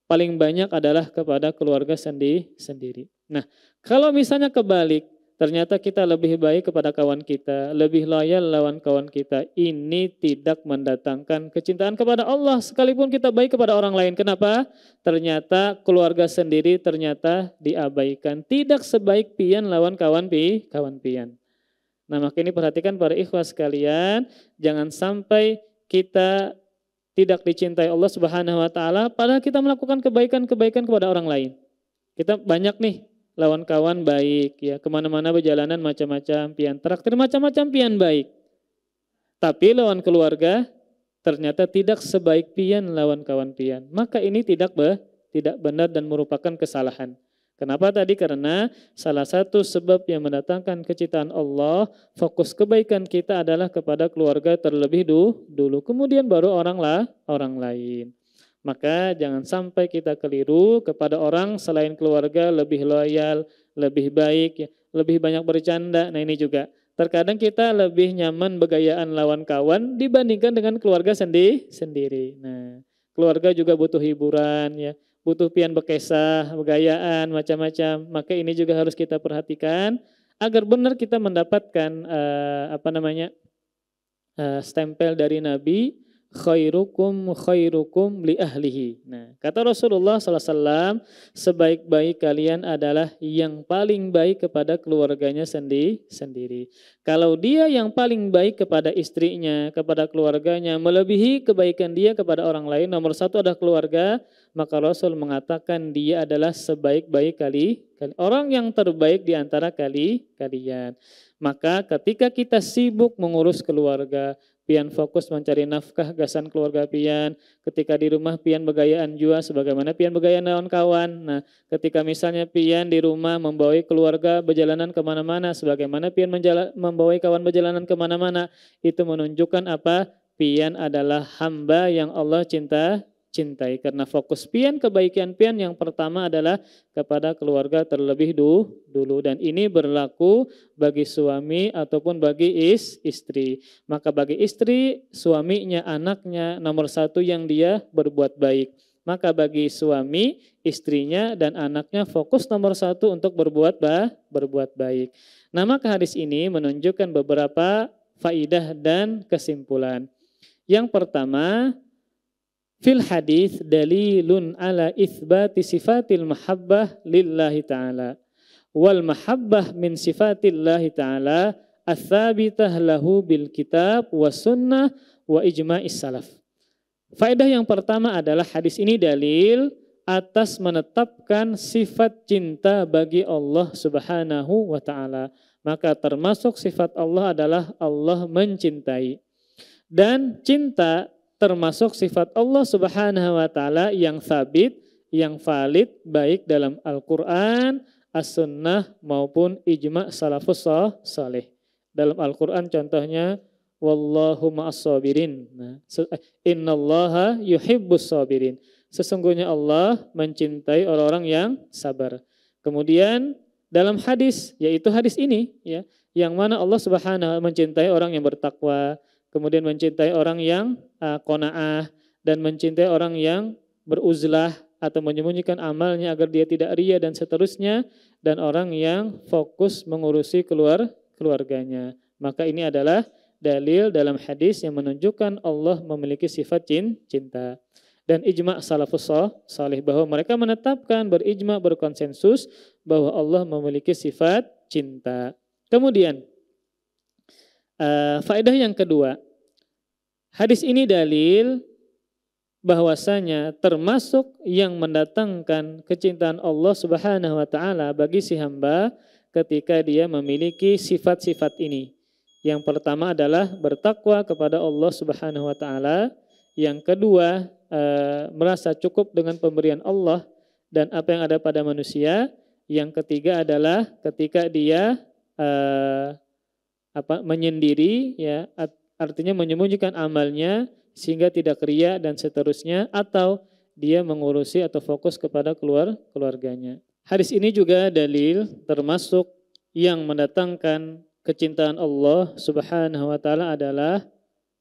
paling banyak adalah kepada keluarga sendiri. Nah, kalau misalnya kebalik, ternyata kita lebih baik kepada kawan kita, lebih loyal lawan kawan kita, ini tidak mendatangkan kecintaan kepada Allah sekalipun kita baik kepada orang lain. Kenapa? Ternyata keluarga sendiri ternyata diabaikan. Tidak sebaik pian lawan kawan pian. Nah, maka ini perhatikan para ikhwah sekalian, jangan sampai kita tidak dicintai Allah Subhanahu wa taala padahal kita melakukan kebaikan-kebaikan kepada orang lain. Kita banyak nih lawan kawan baik ya, kemana-mana berjalanan macam-macam pian, traktir macam-macam pian baik. Tapi lawan keluarga ternyata tidak sebaik pian lawan kawan pian. Maka ini tidak benar dan merupakan kesalahan. Kenapa tadi? Karena salah satu sebab yang mendatangkan kecintaan Allah, fokus kebaikan kita adalah kepada keluarga terlebih dulu, kemudian baru orang lain. Maka jangan sampai kita keliru kepada orang selain keluarga lebih loyal, lebih baik, lebih banyak bercanda. Nah, ini juga terkadang kita lebih nyaman begayaan lawan kawan dibandingkan dengan keluarga sendiri. Nah, keluarga juga butuh hiburan ya. Butuh pian bekesah, begayaan, macam-macam. Maka ini juga harus kita perhatikan agar benar kita mendapatkan stempel dari Nabi, khairukum li ahlihi. Nah, kata Rasulullah SAW, sebaik-baik kalian adalah yang paling baik kepada keluarganya sendiri. Kalau dia yang paling baik kepada istrinya, kepada keluarganya, melebihi kebaikan dia kepada orang lain, nomor satu adalah keluarga, maka Rasul mengatakan dia adalah sebaik-baik orang yang terbaik di antara kalian. Maka ketika kita sibuk mengurus keluarga, pian fokus mencari nafkah gasan keluarga pian, ketika di rumah pian begayaan jua sebagaimana pian begayaan lawan kawan. Nah, ketika misalnya pian di rumah membawai keluarga berjalanan kemana-mana sebagaimana pian membawai kawan berjalanan kemana-mana, itu menunjukkan apa? Pian adalah hamba yang Allah cintai karena fokus pian, kebaikan pian yang pertama adalah kepada keluarga terlebih dulu, dan ini berlaku bagi suami ataupun bagi istri. Maka bagi istri, suaminya, anaknya nomor satu yang dia berbuat baik. Maka bagi suami, istrinya dan anaknya fokus nomor satu untuk berbuat baik. Nah, maka hadis ini menunjukkan beberapa faidah dan kesimpulan. Yang pertama, fil hadis dalilun ala itsbati sifatil mahabbah lillahi ta'ala wal mahabbah min sifatillahi ta'ala ats-tsabitah lahu bil kitab was sunnah wa ijma'is salaf. Faedah yang pertama adalah hadis ini dalil atas menetapkan sifat cinta bagi Allah Subhanahu wa ta'ala. Maka termasuk sifat Allah adalah Allah mencintai. Dan cinta termasuk sifat Allah Subhanahu wa ta'ala yang sabit, yang valid baik dalam Al-Quran, As-Sunnah maupun ijma' salafus salih. Dalam Al-Quran contohnya wallahu ma'as sabirin. Innallaha yuhibbus sabirin. Sesungguhnya Allah mencintai orang-orang yang sabar. Kemudian dalam hadis, yaitu hadis ini, ya, yang mana Allah Subhanahu mencintai orang yang bertakwa, kemudian mencintai orang yang qanaah, dan mencintai orang yang beruzlah atau menyembunyikan amalnya agar dia tidak ria dan seterusnya, dan orang yang fokus mengurusi keluarganya. Maka ini adalah dalil dalam hadis yang menunjukkan Allah memiliki sifat cinta. Dan ijma' salafus salih bahwa mereka menetapkan, berijma', berkonsensus bahwa Allah memiliki sifat cinta. Kemudian faedah yang kedua, hadis ini dalil bahwasanya termasuk yang mendatangkan kecintaan Allah Subhanahu wa ta'ala bagi si hamba ketika dia memiliki sifat-sifat ini. Yang pertama adalah bertakwa kepada Allah Subhanahu wa ta'ala. Yang kedua, merasa cukup dengan pemberian Allah dan apa yang ada pada manusia. Yang ketiga adalah ketika dia menyendiri, ya, artinya menyembunyikan amalnya sehingga tidak ria dan seterusnya, atau dia mengurusi atau fokus kepada keluarganya. Hadis ini juga dalil termasuk yang mendatangkan kecintaan Allah Subhanahu wa ta'ala adalah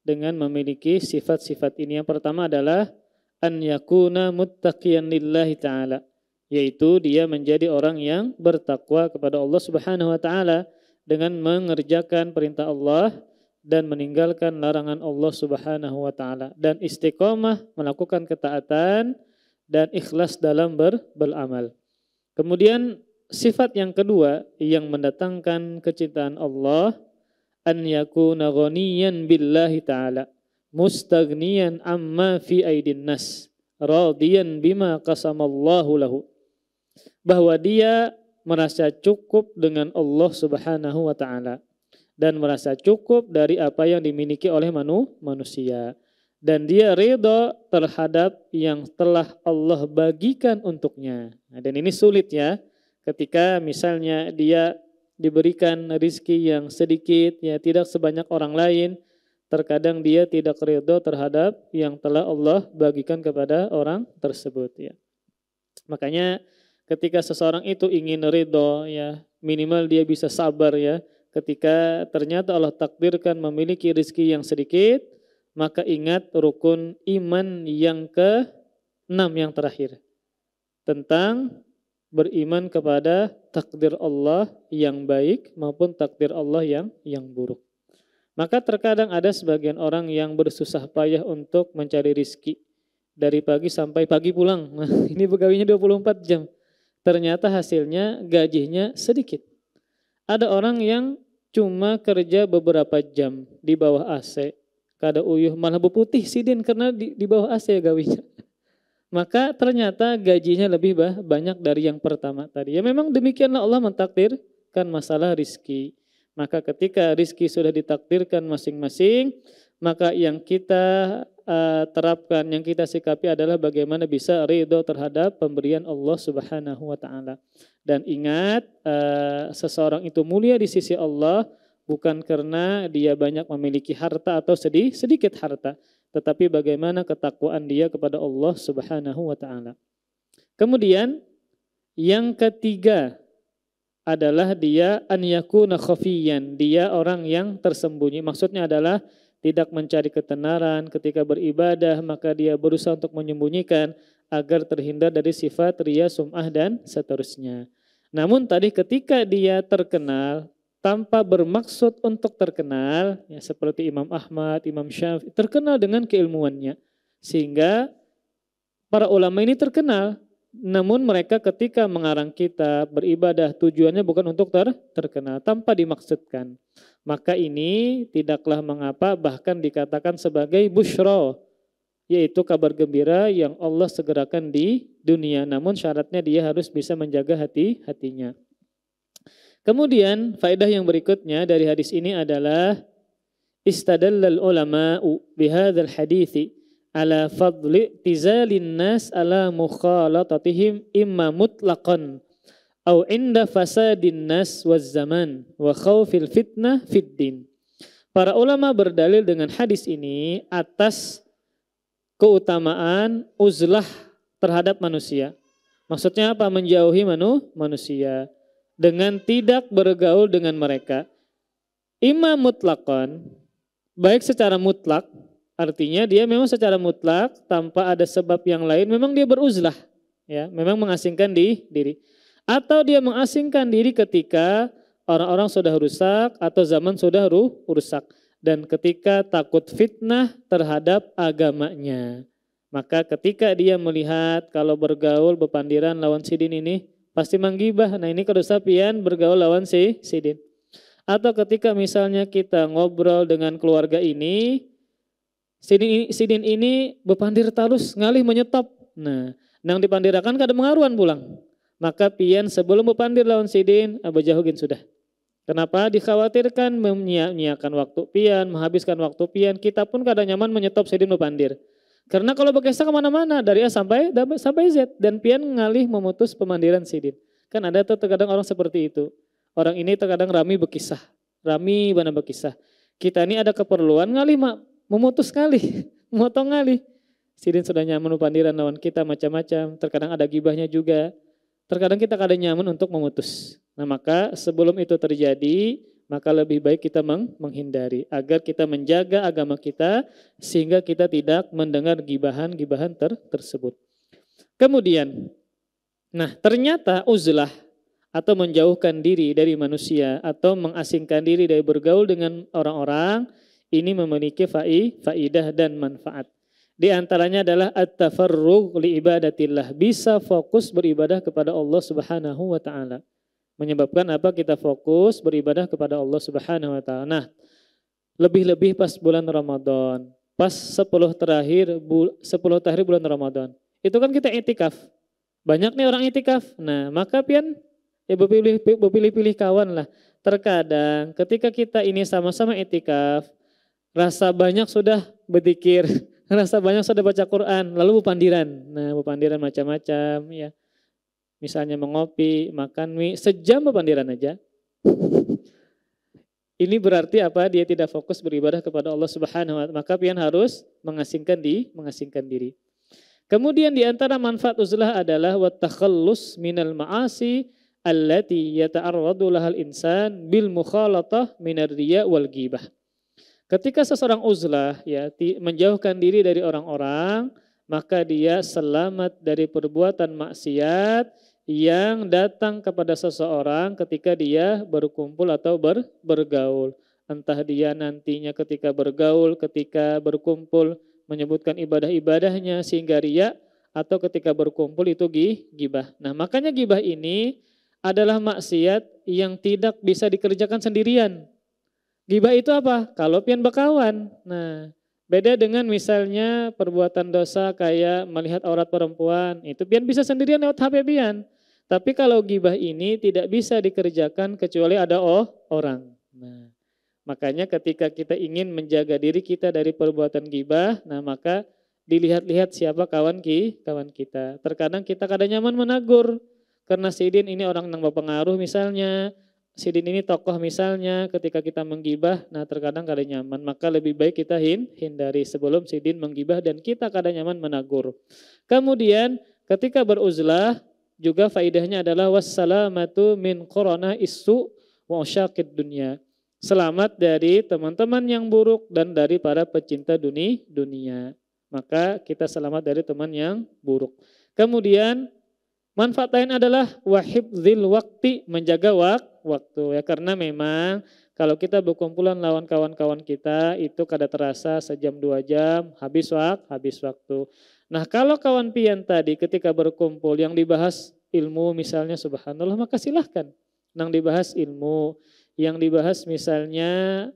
dengan memiliki sifat-sifat ini. Yang pertama adalah an yakuna muttaqiyan lillahi ta'ala, yaitu dia menjadi orang yang bertakwa kepada Allah Subhanahu wa ta'ala dengan mengerjakan perintah Allah dan meninggalkan larangan Allah Subhanahu wa ta'ala, dan istiqomah melakukan ketaatan dan ikhlas dalam beramal. Kemudian sifat yang kedua yang mendatangkan kecintaan Allah, an yakuna ghaniyan billahi ta'ala mustaghniyan amma fi aidin nas radiyan bima qasamallahu lahu, bahwa dia merasa cukup dengan Allah Subhanahu wa ta'ala dan merasa cukup dari apa yang dimiliki oleh manusia, dan dia ridha terhadap yang telah Allah bagikan untuknya. Nah, dan ini sulit, ya, ketika misalnya dia diberikan rizki yang sedikit, ya, tidak sebanyak orang lain, terkadang dia tidak ridho terhadap yang telah Allah bagikan kepada orang tersebut, ya. Makanya ketika seseorang itu ingin ridho, ya, minimal dia bisa sabar, ya, ketika ternyata Allah takdirkan memiliki rizki yang sedikit, maka ingat rukun iman yang ke-6 yang terakhir tentang beriman kepada takdir Allah yang baik maupun takdir Allah yang buruk. Maka terkadang ada sebagian orang yang bersusah payah untuk mencari rizki dari pagi sampai pagi pulang. Nah, ini pegawainya 24 jam. Ternyata hasilnya gajinya sedikit. Ada orang yang cuma kerja beberapa jam di bawah AC. Kada uyuh malah berputih sidin karena di bawah AC gawinya. Maka ternyata gajinya lebih banyak dari yang pertama tadi. Ya memang demikianlah Allah mentakdirkan masalah rizki. Maka ketika rizki sudah ditakdirkan masing-masing, maka yang kita terapkan, yang kita sikapi adalah bagaimana bisa ridho terhadap pemberian Allah Subhanahu wa ta'ala. Dan ingat, seseorang itu mulia di sisi Allah bukan karena dia banyak memiliki harta atau sedikit harta, tetapi bagaimana ketakwaan dia kepada Allah Subhanahu wa ta'ala. Kemudian yang ketiga adalah dia an yakuna khafiyan, dia orang yang tersembunyi. Maksudnya adalah tidak mencari ketenaran ketika beribadah, maka dia berusaha untuk menyembunyikan agar terhindar dari sifat riya, sum'ah dan seterusnya. Namun tadi ketika dia terkenal tanpa bermaksud untuk terkenal, ya, seperti Imam Ahmad, Imam Syafi'i, terkenal dengan keilmuannya, sehingga para ulama ini terkenal, namun mereka ketika mengarang kitab beribadah tujuannya bukan untuk terkenal tanpa dimaksudkan. Maka ini tidaklah mengapa, bahkan dikatakan sebagai busyra, yaitu kabar gembira yang Allah segerakan di dunia. Namun syaratnya dia harus bisa menjaga hatinya. Kemudian faedah yang berikutnya dari hadis ini adalah istadallal ulama'u bihadzal hadithi ala fadli tizalin nas ala mukhalatatihim imma mutlaqan au inda fasadin nas waz zaman wa khawfil fitnah fid din. Para ulama berdalil dengan hadis ini atas keutamaan uzlah terhadap manusia. Maksudnya apa? Menjauhi manusia dengan tidak bergaul dengan mereka. Imma mutlaqan, baik secara mutlak, artinya dia memang secara mutlak tanpa ada sebab yang lain memang dia beruzlah, ya, memang mengasingkan diri. Atau dia mengasingkan diri ketika orang-orang sudah rusak atau zaman sudah rusak dan ketika takut fitnah terhadap agamanya. Maka ketika dia melihat kalau bergaul bepandiran lawan sidin ini pasti menggibah. Nah, ini kedosa pian bergaul lawan sidin. Atau ketika misalnya kita ngobrol dengan keluarga ini, sidin ini bepandir talus ngalih menyetop. Nah, nang dipandirakan kada mengaruan pulang. Maka pian sebelum bepandir lawan sidin, abajahugin sudah. Kenapa? Dikhawatirkan menyia-nyiakan waktu pian, menghabiskan waktu pian, kita pun kada nyaman menyetop sidin bepandir. Karena kalau berkesah kemana-mana dari A sampai Z dan pian ngalih memutus pemandiran sidin. Kan ada tuh terkadang orang seperti itu. Orang ini terkadang rami bana berkisah. Kita ini ada keperluan ngalih memutus ngalih, memotong ngalih. Sidin sudah nyaman pemandiran lawan kita macam-macam. Terkadang ada gibahnya juga. Terkadang kita kada nyaman untuk memutus. Nah, maka sebelum itu terjadi, maka lebih baik kita menghindari agar kita menjaga agama kita sehingga kita tidak mendengar gibahan-gibahan tersebut. Kemudian, nah ternyata uzlah atau menjauhkan diri dari manusia atau mengasingkan diri dari bergaul dengan orang-orang ini memiliki faidah dan manfaat. Di antaranya adalah at-tafarrugh li ibadatillah, bisa fokus beribadah kepada Allah Subhanahu wa taala. Menyebabkan apa? Kita fokus beribadah kepada Allah Subhanahu wa taala. Nah, lebih-lebih pas bulan Ramadan, pas 10 terakhir bulan Ramadan. Itu kan kita itikaf. Banyak nih orang itikaf. Nah, maka pian ya berpilih-pilih kawan lah. Terkadang ketika kita ini sama-sama itikaf, rasa banyak sudah berzikir, rasa banyak sudah baca Quran, lalu bupandiran. Nah, bupandiran macam-macam ya. Misalnya mengopi, makan mie, sejam bepandiran aja. Ini berarti apa? Dia tidak fokus beribadah kepada Allah Subhanahu wa taala. Maka pian harus mengasingkan diri. Kemudian di antara manfaat uzlah adalah wa takhallus minal ma'asi allati yata'arradu lahal insan bil mukhalatah minar riya wal ghibah. Ketika seseorang uzlah ya menjauhkan diri dari orang-orang, maka dia selamat dari perbuatan maksiat yang datang kepada seseorang ketika dia berkumpul atau bergaul. Entah dia nantinya ketika bergaul, ketika berkumpul menyebutkan ibadah-ibadahnya sehingga riya, atau ketika berkumpul itu ghibah. Nah, makanya ghibah ini adalah maksiat yang tidak bisa dikerjakan sendirian. Ghibah itu apa? Kalau pian bakawan. Nah, beda dengan misalnya perbuatan dosa kayak melihat aurat perempuan, itu pian bisa sendirian lewat HP pian. Tapi kalau ghibah ini tidak bisa dikerjakan kecuali ada orang. Nah, makanya ketika kita ingin menjaga diri kita dari perbuatan ghibah, nah maka dilihat-lihat siapa kawan kita. Terkadang kita kada nyaman menagur karena sidin ini orang yang berpengaruh misalnya, sidin ini tokoh misalnya, ketika kita menggibah, nah terkadang kada nyaman, maka lebih baik kita hindari sebelum sidin menggibah dan kita kada nyaman menagur. Kemudian ketika beruzlah juga faidahnya adalah wassalamatu min qarana issu wa usyaqid dunya. Selamat dari teman-teman yang buruk dan dari para pecinta dunia. Maka kita selamat dari teman yang buruk. Kemudian manfaat lain adalah wahibdzil waqti, menjaga waktu ya, karena memang Kalau kita berkumpulan lawan kawan-kawan kita itu kada terasa sejam 2 jam habis waktu. Nah kalau kawan pian tadi ketika berkumpul yang dibahas ilmu misalnya subhanallah maka silahkan. Yang dibahas ilmu, yang dibahas misalnya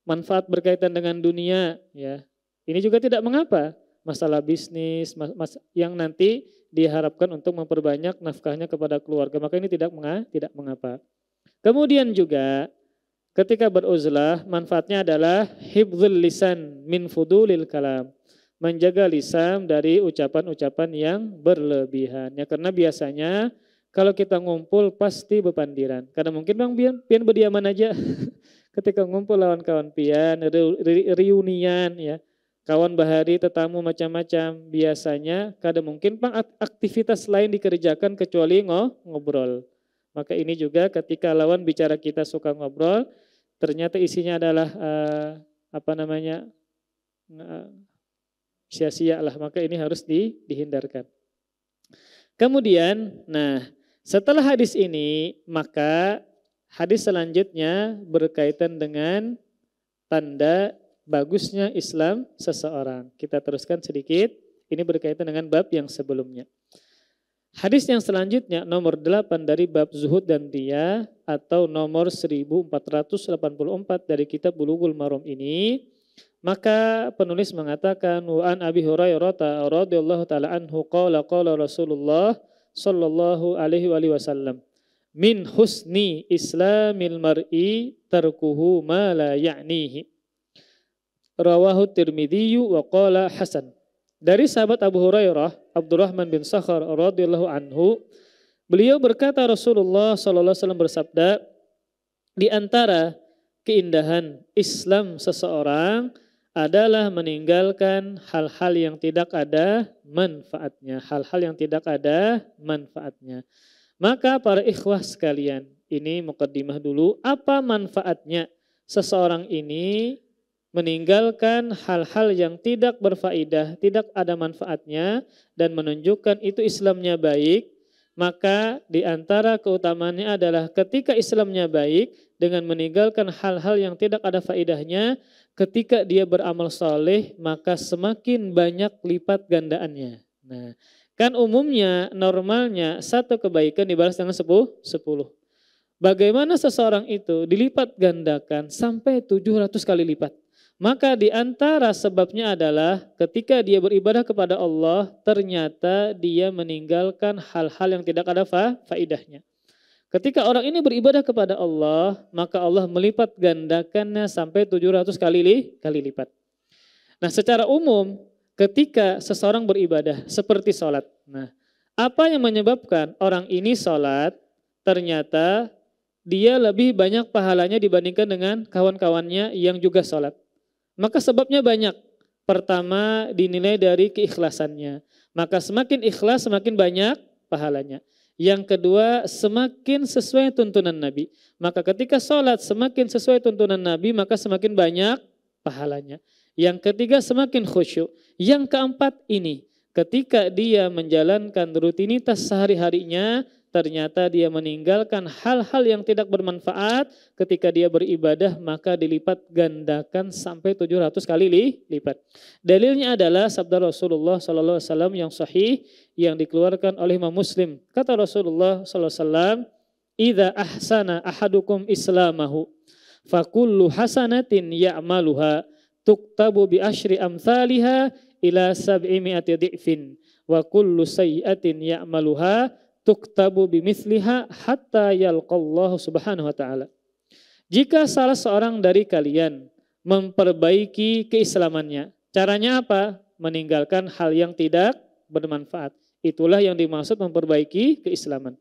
manfaat berkaitan dengan dunia ya. Ini juga tidak mengapa. Masalah bisnis yang nanti diharapkan untuk memperbanyak nafkahnya kepada keluarga, maka ini tidak mengapa. Kemudian juga ketika beruzlah manfaatnya adalah hifdzul lisan min fudulil kalam. Menjaga lisan dari ucapan-ucapan yang berlebihan. Ya karena biasanya kalau kita ngumpul pasti bepandiran. Karena mungkin bang pian berdiaman aja. Ketika ngumpul lawan kawan pian, reunian ya. Kawan bahari, tetamu macam-macam. Biasanya kadang mungkin bang aktivitas lain dikerjakan kecuali ngobrol. Maka ini juga ketika lawan bicara kita suka ngobrol, ternyata isinya adalah sia-sia lah. Maka ini harus dihindarkan. Kemudian, nah setelah hadis ini, maka hadis selanjutnya berkaitan dengan tanda bagusnya Islam seseorang. Kita teruskan sedikit, ini berkaitan dengan bab yang sebelumnya. Hadis yang selanjutnya nomor 8 dari bab zuhud dan riya atau nomor 1484 dari kitab Bulughul Maram ini, maka penulis mengatakan wa an Abi Hurairah radhiyallahu taala anhu qala Rasulullah sallallahu alaihi wasallam min husni islamil mar'i tarkuhu ma la ya'nihi. Rawahu Tirmidzi wa qala hasan. Dari sahabat Abu Hurairah, Abdurrahman bin Sakhar radhiyallahu anhu, beliau berkata Rasulullah sallallahu alaihi wasallam bersabda, di antara keindahan Islam seseorang adalah meninggalkan hal-hal yang tidak ada manfaatnya, hal-hal yang tidak ada manfaatnya. Maka para ikhwah sekalian, ini mukaddimah dulu, apa manfaatnya seseorang ini meninggalkan hal-hal yang tidak berfaedah, tidak ada manfaatnya dan menunjukkan itu Islamnya baik, maka di antara keutamaannya adalah ketika Islamnya baik dengan meninggalkan hal-hal yang tidak ada faedahnya, ketika dia beramal soleh maka semakin banyak lipat gandaannya. Nah, kan umumnya normalnya satu kebaikan dibalas dengan 10. Bagaimana seseorang itu dilipat gandakan sampai 700 kali lipat? Maka di antara sebabnya adalah ketika dia beribadah kepada Allah, ternyata dia meninggalkan hal-hal yang tidak ada faedahnya. Ketika orang ini beribadah kepada Allah, maka Allah melipat gandakannya sampai 700 kali lipat. Nah, secara umum ketika seseorang beribadah seperti sholat, nah apa yang menyebabkan orang ini sholat, ternyata dia lebih banyak pahalanya dibandingkan dengan kawan-kawannya yang juga sholat. Maka sebabnya banyak. Pertama dinilai dari keikhlasannya. Maka semakin ikhlas semakin banyak pahalanya. Yang kedua semakin sesuai tuntunan Nabi. Maka ketika sholat semakin sesuai tuntunan Nabi maka semakin banyak pahalanya. Yang ketiga semakin khusyuk. Yang keempat ini ketika dia menjalankan rutinitas sehari-harinya, ternyata dia meninggalkan hal-hal yang tidak bermanfaat. Ketika dia beribadah maka dilipat gandakan sampai 700 kali lipat. Dalilnya adalah sabda Rasulullah SAW yang sahih yang dikeluarkan oleh Imam Muslim. Kata Rasulullah SAW, "Idza ahsana ahadukum islamahu fakullu hasanatin ya'maluha tuktabu bi asyri amsalha ila 700 di'fin wa kullu sayyi'atin ya'maluha tuktabu bimithliha hatta yalqallahu subhanahu wa ta'ala." Jika salah seorang dari kalian memperbaiki keislamannya, caranya apa? Meninggalkan hal yang tidak bermanfaat. Itulah yang dimaksud memperbaiki keislaman.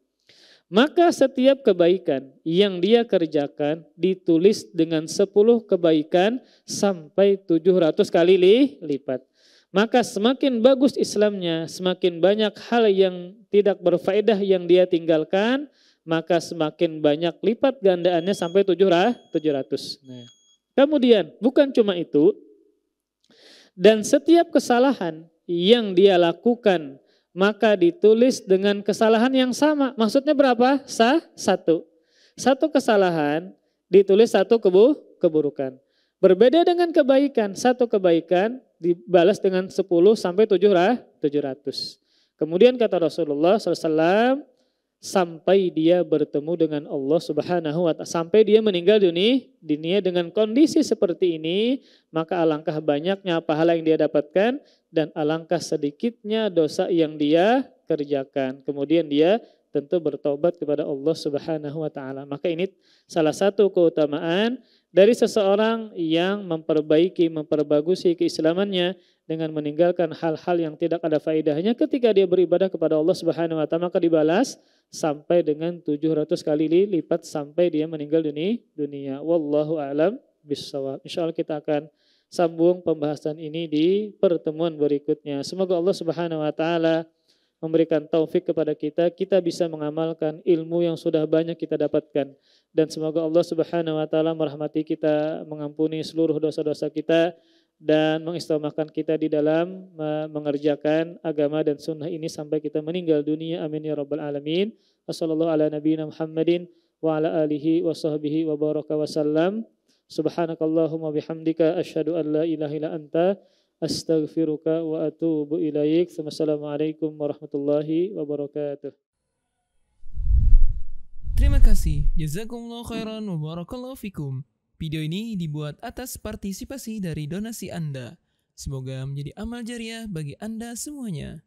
Maka setiap kebaikan yang dia kerjakan ditulis dengan 10 kebaikan sampai 700 kali lipat. Maka semakin bagus Islamnya, semakin banyak hal yang tidak berfaedah yang dia tinggalkan, maka semakin banyak lipat gandaannya sampai 700. Nah, kemudian bukan cuma itu, dan setiap kesalahan yang dia lakukan, maka ditulis dengan kesalahan yang sama. Maksudnya berapa? Satu. Satu kesalahan ditulis satu keburukan. Berbeda dengan kebaikan, satu kebaikan dibalas dengan 10 sampai 700. Kemudian kata Rasulullah SAW, sampai dia bertemu dengan Allah Subhanahu wa Ta'ala, sampai dia meninggal dunia dengan kondisi seperti ini, maka alangkah banyaknya pahala yang dia dapatkan dan alangkah sedikitnya dosa yang dia kerjakan. Kemudian dia tentu bertobat kepada Allah Subhanahu wa Ta'ala. Maka ini salah satu keutamaan dari seseorang yang memperbagusi keislamannya dengan meninggalkan hal-hal yang tidak ada faedahnya ketika dia beribadah kepada Allah Subhanahu wa Ta'ala, maka dibalas sampai dengan 700 kali lipat sampai dia meninggal dunia. Wallahu a'lam bishawab. Insyaallah kita akan sambung pembahasan ini di pertemuan berikutnya. Semoga Allah Subhanahu wa Ta'ala memberikan taufik kepada kita bisa mengamalkan ilmu yang sudah banyak kita dapatkan, dan semoga Allah Subhanahu wa Ta'ala merahmati kita, mengampuni seluruh dosa-dosa kita, dan mengistiqomahkan kita di dalam mengerjakan agama dan sunnah ini sampai kita meninggal dunia. Amin ya rabbal alamin. Wassallallahu ala nabiyina Muhammadin wa ala alihi wa sahbihi wa baraka wa sallam. Subhanakallahumma bihamdika asyhadu an la ilaha illa anta astaghfiruka wa atubu ilaik. Wassalamualaikum warahmatullahi wabarakatuh. Terima kasih. Jazakumullah khairan wa barakallahu fikum. Video ini dibuat atas partisipasi dari donasi Anda. Semoga menjadi amal jariah bagi Anda semuanya.